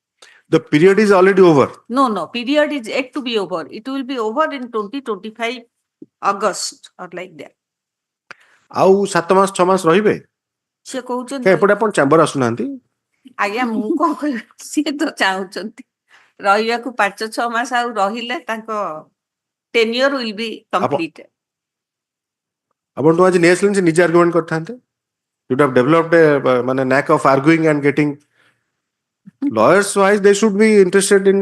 Speaker 1: The period is already over.
Speaker 12: No, period is yet to be over. It will be over in 2025 August or like that.
Speaker 1: ଆଉ 7 ମାସ 6 ମାସ ରହିବେ?
Speaker 12: ସେ କହୁଛନ୍ତି
Speaker 1: ଏପଟେ ଆପଣ chamber ଆସୁନାହାନ୍ତି?
Speaker 12: ଆଜ୍ଞା ମୁଁ କଣ କହିବି, ସିଏ ତ ଚାହୁଁଛନ୍ତି ରହିବାକୁ 5-6 ମାସ, ଆଉ ରହିଲେ ତାଙ୍କ tenure will be completed.
Speaker 1: ଆପଣ ତ ଆଜି ନେଇ ଆସିଲେନି ସେ ନିଜେ ଆର୍ଗୁମେଣ୍ଟ କରିଥାନ୍ତେ? You would have developed a ମାନେ knack of arguing and getting. Lawyers wise, they should be interested in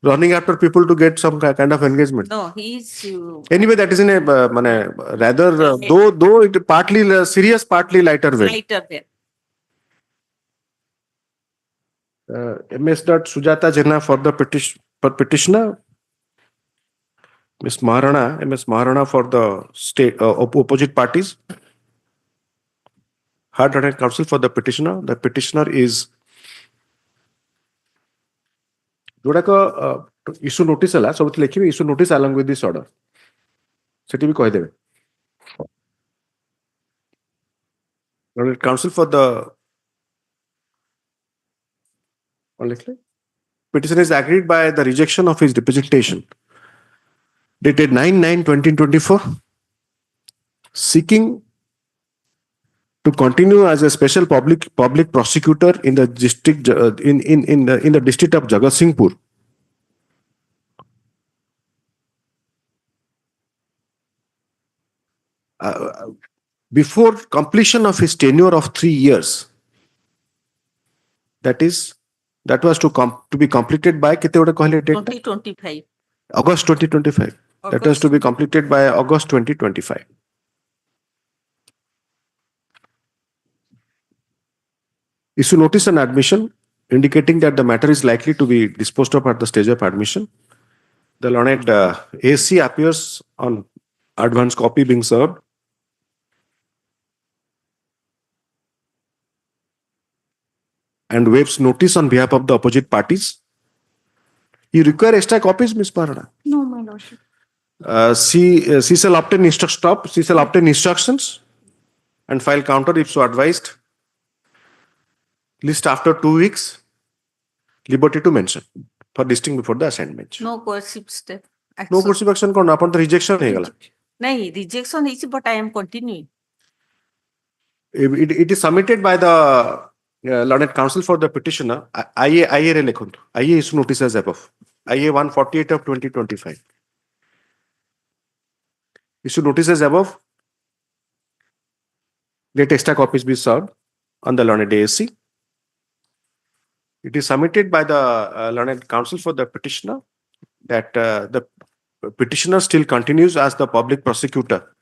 Speaker 1: running after people to get some kind of engagement.
Speaker 12: No, he is
Speaker 1: Anyway, that is in a rather though it partly serious, partly lighter way.
Speaker 12: lighter there.
Speaker 1: M.S. Sujata Jena for the petitioner. M.S. Maharana for the state opposite parties. Hard and counsel for the petitioner. The petitioner is जोड़ाक issue notice है सब लिखे issue notice along with this order Sethi भी कह देबे counsel for the लिखले petitioner is agreed by the rejection of his representation dated 9/9/2024, seeking to continue as a special public prosecutor in the district in the district of Jagatsinghpur. Before completion of his tenure of 3 years, that was to be completed by kete oda kahile date
Speaker 12: 2025.
Speaker 1: August 2025. That was to be completed by August 2025. Issue notice and admission indicating that the matter is likely to be disposed of at the stage of admission. The learned AC appears on advance copy being served. And waives notice on behalf of the opposite parties. You require extra copies, Ms. Parana?
Speaker 9: No, my lordship.
Speaker 1: She shall obtain instructions and file counter if so advised. List after 2 weeks. Liberty to mention for listing before the assignment.
Speaker 12: No coercive step.
Speaker 1: No coercive action kona upon the rejection hegala.
Speaker 12: Nahi, rejection is, but I am continuing.
Speaker 1: It is submitted by the learned counsel for the petitioner. IA re lekhuntu. IA issue notice as above. IA 148 of 2025. Issue notice as above. Let extra copies be served on the learned ASC. It is submitted by the learned counsel for the petitioner that the petitioner still continues as the public prosecutor.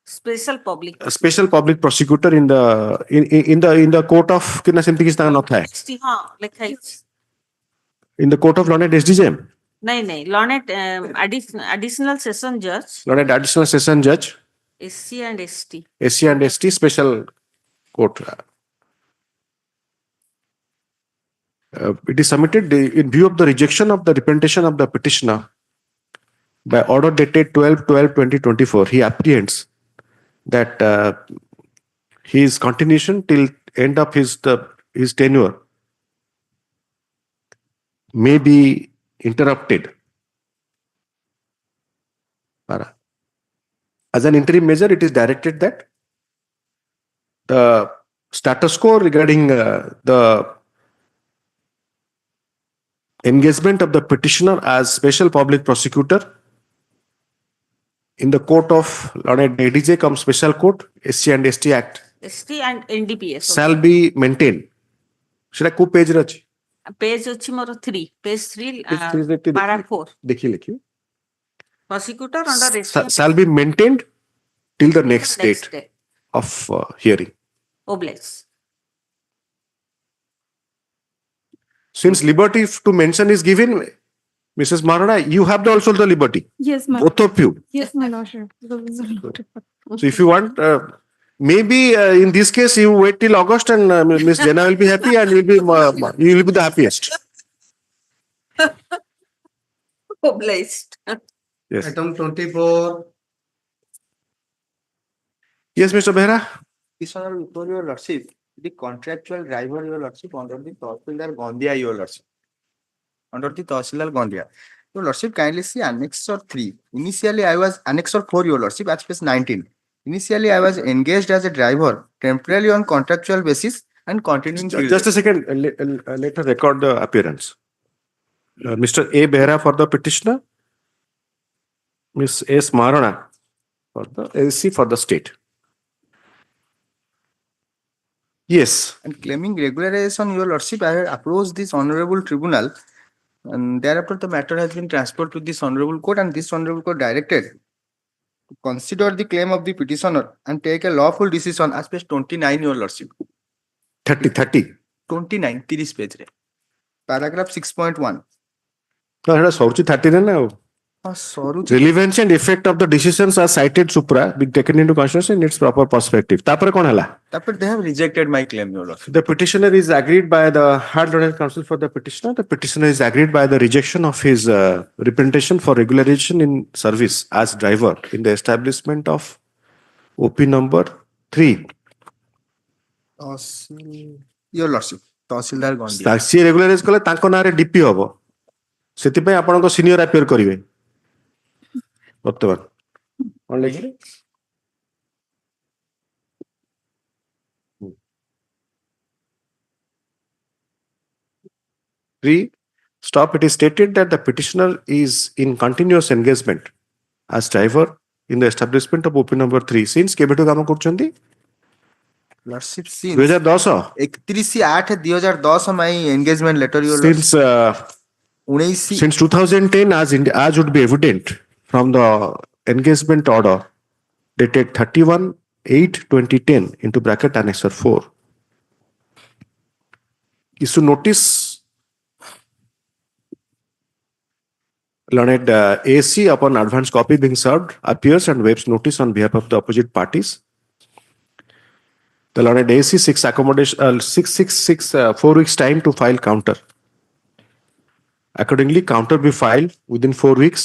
Speaker 12: Special public.
Speaker 1: A special public prosecutor in the court of कितना simple किस तरह note है?
Speaker 12: हाँ, लिखा है.
Speaker 1: In the court of learned SDJM.
Speaker 12: नहीं, learned additional session judge.
Speaker 1: Learned additional session judge.
Speaker 12: SC and ST.
Speaker 1: SC and ST special court. It is submitted in view of the rejection of the representation of the petitioner by order dated 12/12/2024. He apprehends that his continuation till end of his tenure may be interrupted. As an interim measure, it is directed that the status quo regarding the engagement of the petitioner as special public prosecutor in the court of learned ADJ cum special court, SC and ST Act.
Speaker 12: ST and NDPS.
Speaker 1: Shall be maintained. Should I co page rach?
Speaker 12: Page ଅଛି ମୋର 3. Page 3,
Speaker 1: देखिए
Speaker 12: para 4.
Speaker 1: लिखिए.
Speaker 12: Prosecutor under ST.
Speaker 1: Shall be maintained till the next date of hearing.
Speaker 12: Oblige.
Speaker 1: Since liberty to mention is given, Mrs. Marana, you have also the liberty.
Speaker 9: Yes, my.
Speaker 1: Both of you.
Speaker 9: Yes, my lordship.
Speaker 1: So if you want, maybe in this case you wait till August and Miss Jena will be happy and you will be the happiest.
Speaker 12: Obliged.
Speaker 1: Yes.
Speaker 2: Item 24.
Speaker 1: Yes, Mr. Behra.
Speaker 4: This honor before your lordship, the contractual driver, your lordship, under the Tahsildar Gondia, your lordship. Under the Tahsildar Gondia. Your lordship, kindly see Annexure 3. Initially, I was Annexure 4, your lordship, at page 19. Initially, I was engaged as a driver, temporarily on contractual basis and continuing.
Speaker 1: Just a second, let us record the appearance. Mr. A. Behra for the petitioner, Miss S. Marana for the LC for the state. Yes.
Speaker 4: And claiming regularization, your lordship, I had approached this honorable tribunal, and thereafter the matter has been transferred to this honorable court, and this honorable court directed to consider the claim of the petitioner and take a lawful decision as page 29, your lordship.
Speaker 1: 30.
Speaker 4: 29, 30 page. Paragraph 6.1.
Speaker 1: No, it is 30 now. Relevance and effect of the decisions are cited supra, being taken into consideration in its proper perspective. Tapare kon hala?
Speaker 4: Tapare they have rejected my claim, your lordship.
Speaker 1: The petitioner is agreed by the hard learned counsel for the petitioner. The petitioner is agreed by the rejection of his representation for regularization in service as driver in the establishment of OP number 3.
Speaker 4: Your lordship. ତହସିଲଦାର ଗନ୍ଧିଆ
Speaker 1: ସିଏ regularise କଲେ ତାଙ୍କ ନାଁରେ DP ହବ, ସେଥିପାଇଁ ଆପଣଙ୍କ senior ଆपिୟର କରିବେ। ବର୍ତ୍ତମାନ କଣ ଲେଖିଲେ? Stop. It is stated that the petitioner is in continuous engagement as driver in the establishment of OP number 3 since କେବେଠୁ କାମ କରୁଛନ୍ତି?
Speaker 4: Lordship since
Speaker 1: 2010
Speaker 4: 31/8/2010 my engagement letter
Speaker 1: since 2010 as would be evident from the engagement order dated 31/8/2010 into bracket annexer 4 issue notice learned AC upon advance copy being served appears and waives notice on behalf of the opposite parties. The learned AC seeks accommodation 666 4 weeks time to file counter. Accordingly, counter be filed within 4 weeks.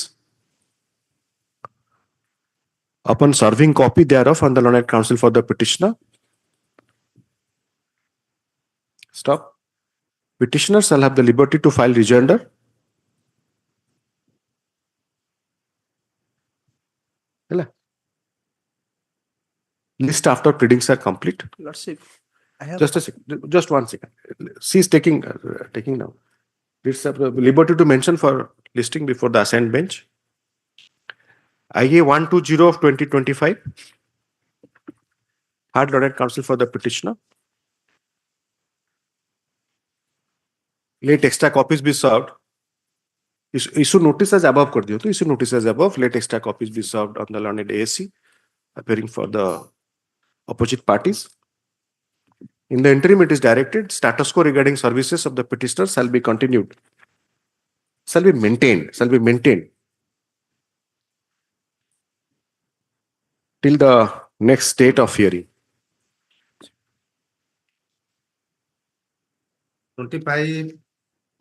Speaker 1: Upon serving copy thereof on the learned counsel for the petitioner. Stop. Petitioner shall have the liberty to file rejoinder. List after pleadings are complete.
Speaker 4: lordship I have
Speaker 1: Just a second. Just 1 second. She is taking now. It's a liberty to mention for listing before the assigned bench. IA 120 of 2025. Had learned counsel for the petitioner. Let extra copies be served. Issue notice as above कर दियो तो issue notice as above. Let extra copies be served on the learned ASC appearing for the opposite parties. In the interim, it is directed status quo regarding services of the petitioner shall be continued, shall be maintained till the next date of hearing.
Speaker 4: 25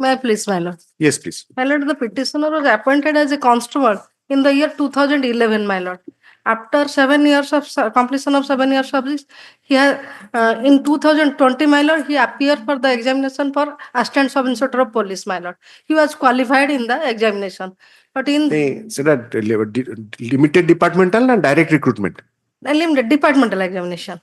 Speaker 13: May I please, my lord?
Speaker 1: Yes, please.
Speaker 13: My lord, the petitioner was appointed as a constable in the year 2011, my lord. After 7 years of completion of 7 years of this, he has in 2020, my lord, he appeared for the examination for assistant sub inspector of police, my lord. He was qualified in the examination, but in
Speaker 1: So that limited departmental and direct recruitment.
Speaker 13: limited departmental examination.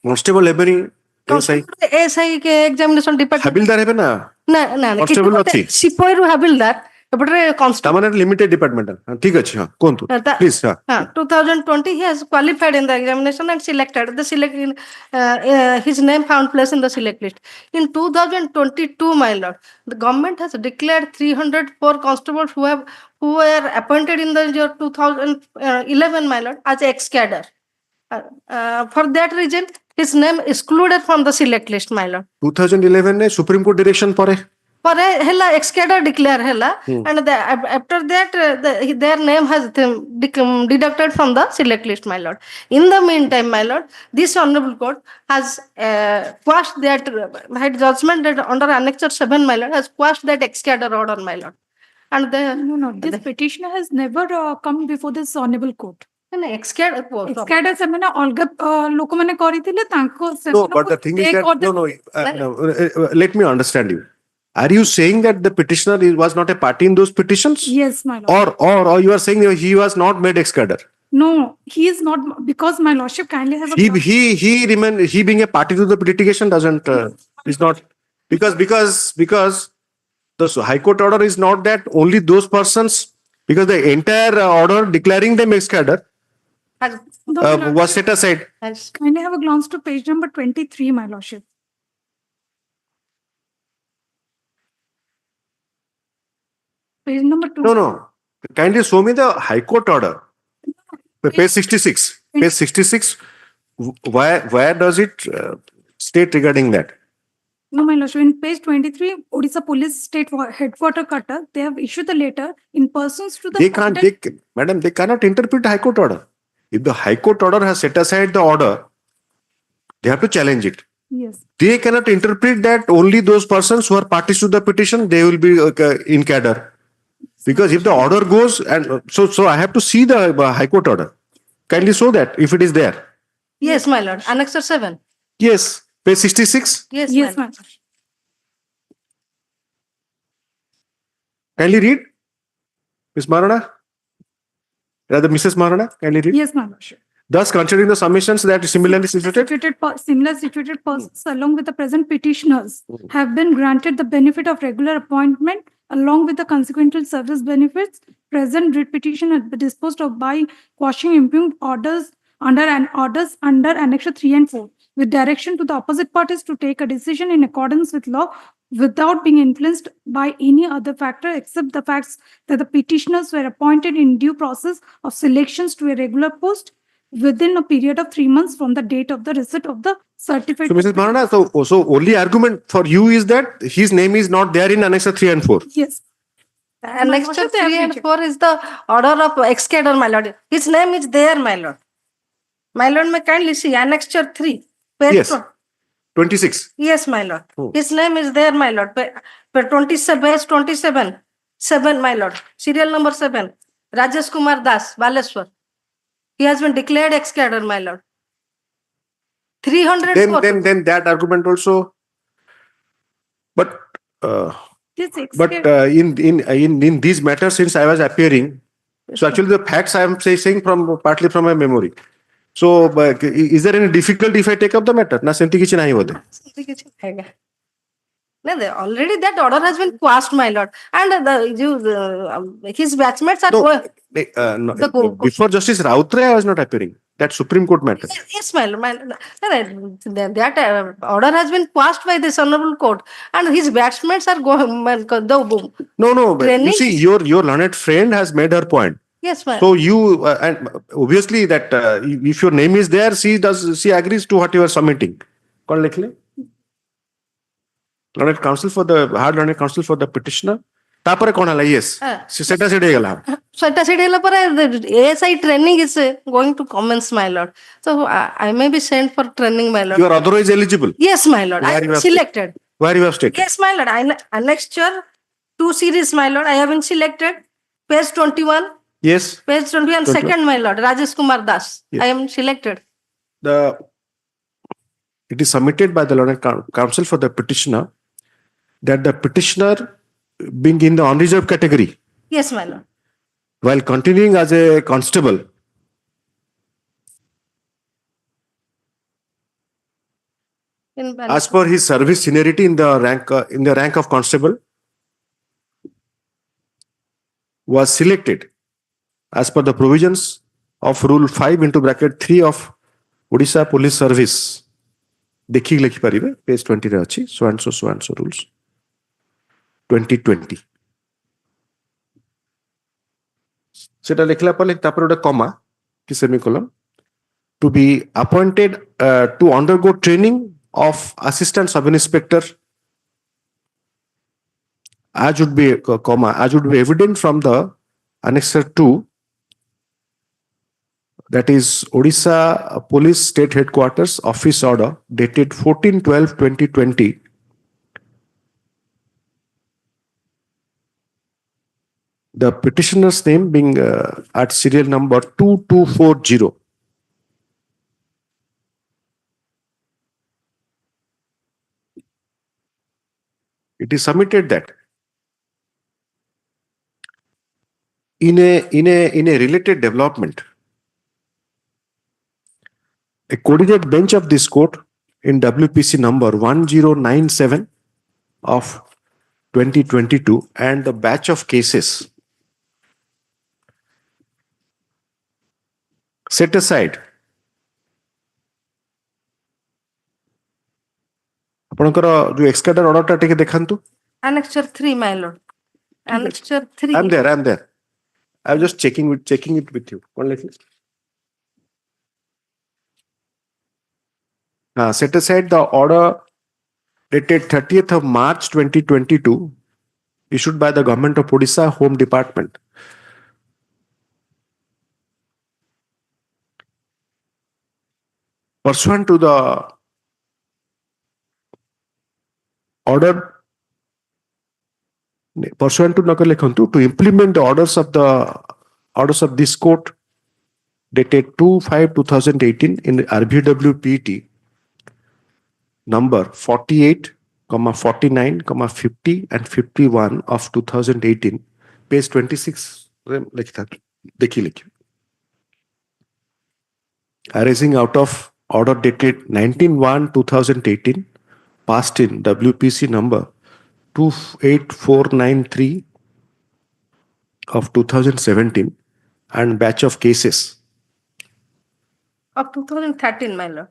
Speaker 1: Constable hebeनी
Speaker 13: SI के examination department.
Speaker 1: हबिलदार हेबे ना
Speaker 13: ना
Speaker 1: Constable अच्छी
Speaker 13: सिपाही रु हबिलदार एपटे constable
Speaker 1: तामाने limited departmental ठीक अछि हां कोन तू please हां
Speaker 13: 2020 he has qualified in the examination and selected his name found place in the select list. In 2022, my lord, the government has declared 304 constables who were appointed in the year 2011, my lord, as ex-cadre. For that reason, his name excluded from the select list, my lord.
Speaker 1: 2011 ने supreme court direction परे
Speaker 13: hella ex-cadre declare hella, and after that their name has deducted from the select list, my lord. In the meantime, my lord, this honorable court has quashed that had judgment that under annexure 7, my lord, has quashed that ex-cadre order, my lord. And
Speaker 9: this petitioner has never come before this honorable court.
Speaker 13: ex-cadre
Speaker 9: ସେମାନେ ଅଲଗା ଲୋକମାନେ କରିଥିଲେ ତାଙ୍କ
Speaker 1: No, but the thing is that let me understand you. Are you saying that the petitioner was not a party in those petitions?
Speaker 9: Yes, my lord.
Speaker 1: Or you are saying that he was not made ex-cadre?
Speaker 9: No, he is not, because my lordship kindly have a
Speaker 1: he being a party to the litigation doesn't is not because the High Court order is not that only those persons, because the entire order declaring them ex-cadre was set aside.
Speaker 9: Kindly have a glance to page number 23, my lordship. Page number 2.
Speaker 1: No. Kindly show me the High Court order. Page 66. Page 66. Where does it state regarding that?
Speaker 9: No, my lordship. In page 23, Odisha Police State Headquarter Cutter, they have issued a letter in persons to the.
Speaker 1: Madam, they cannot interpret the High Court order. If the High Court order has set aside the order, they have to challenge it.
Speaker 9: Yes.
Speaker 1: They cannot interpret that only those persons who are parties to the petition, they will be in cadre. Because if the order goes, and so I have to see the High Court order. Kindly show that if it is there.
Speaker 13: Yes, my lord. Annexure 7.
Speaker 1: Yes. Page 66.
Speaker 13: Yes,
Speaker 9: Yes,
Speaker 13: my
Speaker 9: my lord.
Speaker 1: Kindly read. Ms. Marana? Rather, Mrs. Marana, kindly read.
Speaker 9: Yes, my lordship.
Speaker 1: Thus, considering the submissions that similarly situated,
Speaker 9: Similar situated persons along with the present petitioners have been granted the benefit of regular appointment along with the consequential service benefits. Present writ petition has been disposed of by quashing impugned orders under Annexure 3 and 4 with direction to the opposite parties to take a decision in accordance with law without being influenced by any other factor except the facts that the petitioners were appointed in due process of selections to a regular post within a period of 3 months from the date of the receipt of the certified.
Speaker 1: so Mrs. Marana, so only argument for you is that his name is not there in Annexure 3 and 4.
Speaker 9: Yes.
Speaker 13: Annexure 3 and 4 is the order of ex-cadre, my lord. His name is there, my lord. My lord, may kindly see Annexure 3. Page
Speaker 1: Yes. 26.
Speaker 13: Yes, my lord.
Speaker 1: Oh.
Speaker 13: His name is there, my lord. Page 27. 7, my lord. Serial number 7. Rajesh Kumar Das, Baleswar. He has been declared ex-cadre, my lord. 304.
Speaker 1: Then that argument also. But in these matters, since I was appearing, so actually the facts I am saying partly from my memory. So is there any difficulty if I take up the matter? Na senti kichi nahi hote.
Speaker 13: Already that order has been quashed, my lord. And his batchmates are going.
Speaker 1: Before Justice Rautre, I was not appearing. That Supreme Court matter.
Speaker 13: Yes, my lord. That order has been quashed by this honorable court, and his batchmates are going.
Speaker 1: No. But you see, your learned friend has made her point.
Speaker 13: Yes, ma'am.
Speaker 1: So you and obviously that if your name is there, she agrees to what you are submitting. Kon likhle? Learned counsel for the learned counsel for the petitioner. Tapare kon hala? Yes. Seta sede gala.
Speaker 13: Seta sede gala pare the ASI training is going to commence, my lord. So I may be sent for training, my lord.
Speaker 1: You are otherwise eligible.
Speaker 13: Yes, my lord. I am selected.
Speaker 1: Where you have stated?
Speaker 13: Yes, my lord. Annexure 2 series, my lord. I have been selected. Page 21.
Speaker 1: Yes.
Speaker 13: Page 21, second, my lord. Rajesh Kumar Das.
Speaker 1: Yes.
Speaker 13: I am selected.
Speaker 1: It is submitted by the learned counsel for the petitioner that the petitioner being in the unreserved category.
Speaker 13: Yes, my lord.
Speaker 1: While continuing as a constable, as per his service seniority in the rank of constable, was selected as per the provisions of Rule 5 into bracket 3 of Odisha Police Service. देखिए लिखी पारिबे page 20 रे अछि so and so rules 2020 सेटा लिखला पले तापर ओटा comma कि semicolon to be appointed to undergo training of assistant sub inspector as would be evident from the Annexure 2, that is Odisha Police State Headquarters Office Order dated 14/12/2020. The petitioner's name being at serial number 2240. It is submitted that in a related development, a coordinate bench of this court in WPC number 1097 of 2022 and the batch of cases set aside ଆପଣଙ୍କର ଯୋଉ ଏକ୍ସକାଡର ଅର୍ଡରଟା ଟିକେ ଦେଖାନ୍ତୁ.
Speaker 13: Annexure 3, my lord. Annexure 3.
Speaker 1: I'm there. I'm just checking it with you. One lecture. Set aside the order dated 30th of March 2022 issued by the Government of Odisha Home Department. Pursuant to the order, to implement the orders of this court dated 2/5/2018 in RVW PET number 48 49, 50 and 51 of 2018, page 26 arising out of order dated 19/1/2018 passed in WPC number 28493 of 2017 and batch of cases
Speaker 13: Of 2013, my lord.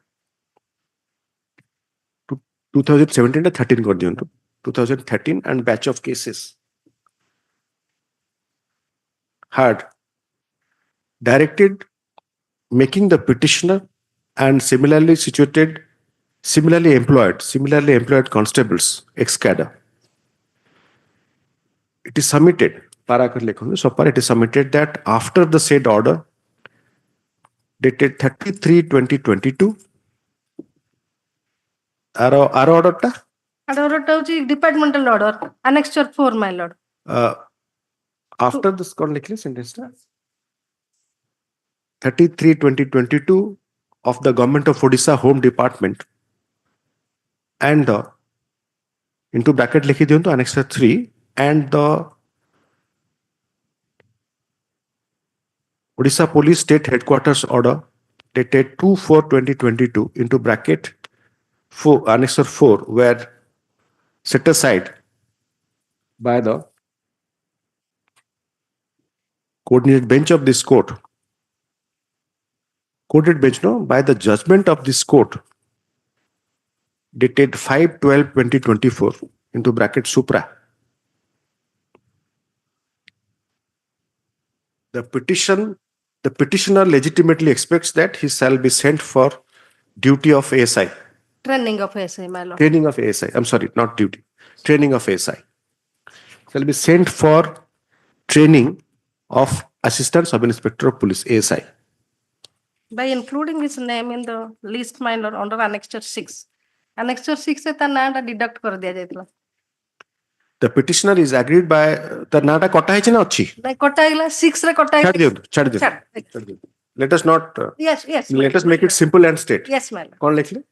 Speaker 1: 2017 and 13 kar diyantu. 2013 and batch of cases had directed making the petitioner and similarly employed constables ex-cadre. It is submitted, it is submitted that after the said order dated 33/2022, our order ta
Speaker 13: Departmental order, Annexure 4, my lord.
Speaker 1: after this sentence 33/2022 of the Government of Odisha Home Department and the into bracket likhi diyantu Annexure 3 and the Odisha Police State Headquarters order dated 2/4/2022 into bracket 4 Annexure 4 were set aside by the coordinated bench of this court. Coordinated bench, no, by the judgment of this court dated 5/12/2024 into bracket supra. The petitioner legitimately expects that he shall be sent for duty of ASI.
Speaker 13: Training of ASI, my lord.
Speaker 1: Training of ASI. I'm sorry, not duty. Training of ASI. Shall be sent for training of Assistant Sub Inspector of Police, ASI.
Speaker 13: By including his name in the list, my lord, under Annexure 6. Annexure 6 से ता नाम deduct कर दिया जायतला.
Speaker 1: The petitioner is agreed by the nata kota है ना अच्छी.
Speaker 13: नहीं कटा गला 6 रे कटा
Speaker 1: छाड़ दियो. Let us not.
Speaker 13: Yes.
Speaker 1: Let us make it simple and straight.
Speaker 13: Yes, my lord.
Speaker 1: कौन लिख ले?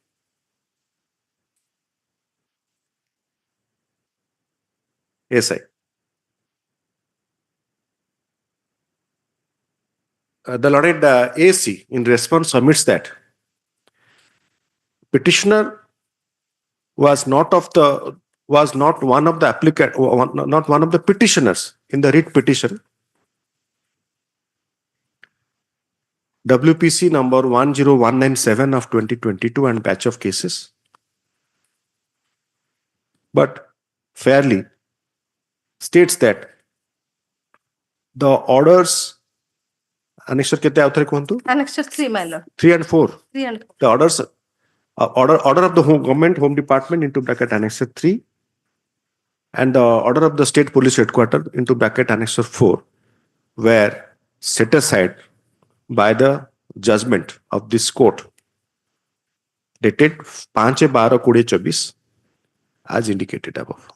Speaker 1: ASI. The learned AC in response submits that petitioner was not one of the applicant, not one of the petitioners in the writ petition. WPC number 10197 of 2022 and batch of cases, but fairly states that the orders Annexure कितने author कौन
Speaker 13: Annexure 3, my lord.
Speaker 1: 3 and 4.
Speaker 13: 3 and 4.
Speaker 1: The orders order of the Home Department into bracket Annexure 3 and the order of the State Police Headquarters into bracket Annexure 4 were set aside by the judgment of this court dated 5/12/2024 as indicated above.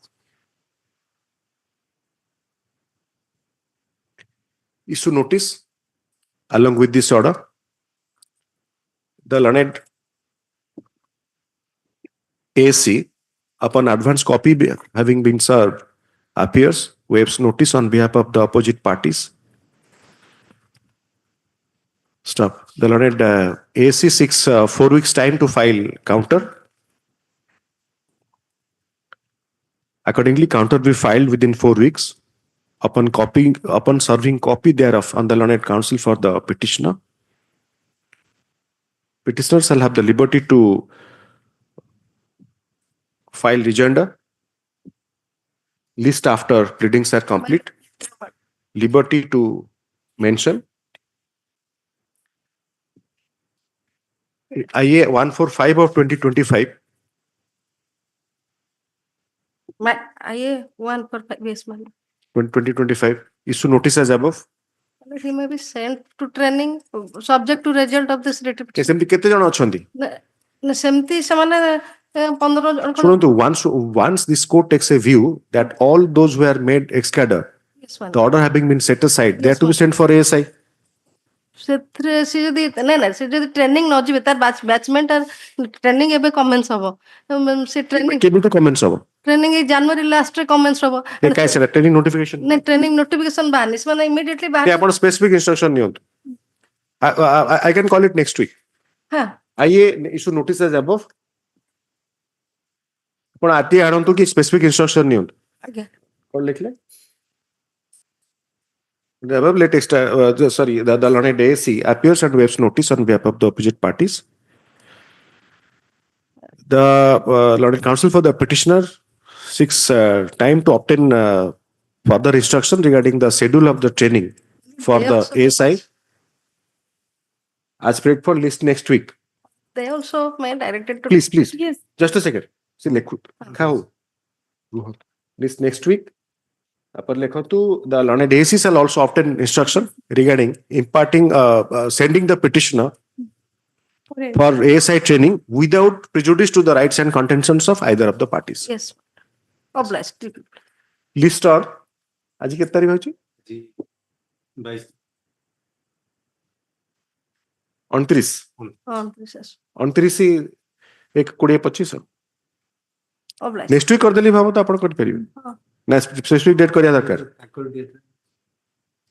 Speaker 1: Issue notice along with this order. The learned AC, upon advance copy having been served, appears, waives notice on behalf of the opposite parties. Stop. The learned AC seeks 4 weeks time to file counter. Accordingly, counter will be filed within 4 weeks. Upon serving copy thereof on the learned counsel for the petitioner, petitioner shall have the liberty to file rejoinder, list after pleadings are complete, liberty to mention, IA 145 of 2025.
Speaker 13: My IA 145, yes, my lord.
Speaker 1: 2025 issue notice as above.
Speaker 13: He may be sent to training subject to result of this writ petition.
Speaker 1: ସେମିତି କେତେ ଜଣ ଅଛନ୍ତି?
Speaker 13: ସେମିତି ସେମାନେ 15 ଜଣ
Speaker 1: ଶୁଣନ୍ତୁ, once this court takes a view that all those who are made ex-cadre,
Speaker 13: Yes, my
Speaker 1: the
Speaker 13: lord.
Speaker 1: order having been set aside, they
Speaker 13: Yes,
Speaker 1: have to be sent for ASI.
Speaker 13: ସେଥିରେ ସେ ଯଦି ନା ସେ ଯଦି ଟ୍ରେନିଂ ନ ଯିବେ ତାର ବ୍ୟାଚମେଣ୍ଟ training ଏବେ କମେନ୍ସ ହବ ସେ ଟ୍ରେନିଂ
Speaker 1: କେମିତି କମେଣ୍ଟସ ହବ
Speaker 13: ଟ୍ରେନିଂ ଏଇ ଜାନୁଆରୀ ଲାଷ୍ଟରେ କମେନ୍ସ ହବ
Speaker 1: ଏ କାଇଁ ସେଟା ଟ୍ରେନିଂ ନୋଟିଫିକେଶନ
Speaker 13: ନା ଟ୍ରେନିଂ ନୋଟିଫିକେଶନ ବାହାରିନି ସେମାନେ ଇମିଡିଏଟଲି
Speaker 1: ଏ
Speaker 13: ବାହାରି
Speaker 1: ଆପଣ ସ୍ପେସିଫିକ ଇନଷ୍ଟ୍ରକ୍ସନ ନିଅନ୍ତୁ I can call it next week
Speaker 13: ହଁ
Speaker 1: आइए इशू नोटिस एज above ଆପଣ ଆଜି ଆଣନ୍ତୁ କି ସ୍ପେସିଫିକ ଇନଷ୍ଟ୍ରକ୍ସନ ନିଅନ୍ତୁ
Speaker 13: ଆଜ୍ଞା
Speaker 1: କଣ ଲେଖିଲେ The above latest, sorry, the learned ASC appears and waives notice on behalf of the opposite parties. The learned counsel for the petitioner seeks time to obtain further instruction regarding the schedule of the training for
Speaker 13: They
Speaker 1: the
Speaker 13: also-
Speaker 1: ASI as paid for list next week.
Speaker 13: they also may directed to
Speaker 1: Please,
Speaker 9: Yes.
Speaker 1: just a second. See, list next week. Upper Lekhotu, the learned ASC shall also obtain instruction regarding imparting, sending the petitioner
Speaker 9: Correct.
Speaker 1: for ASI training without prejudice to the rights and contentions of either of the parties.
Speaker 13: yes obliged
Speaker 1: List or आज कितना तारीख होची 29 29 एक 20-25
Speaker 13: obliged
Speaker 1: next week कर देली भाबो तो आपण कर परिबे
Speaker 13: हाँ।
Speaker 1: ना स्पेसिफिक डेट करिया दरकार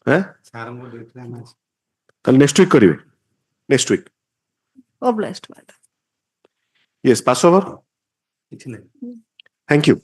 Speaker 1: हैं कल नेक्स्ट वीक करिवे next week
Speaker 13: obliged madam
Speaker 1: yes pass over thank you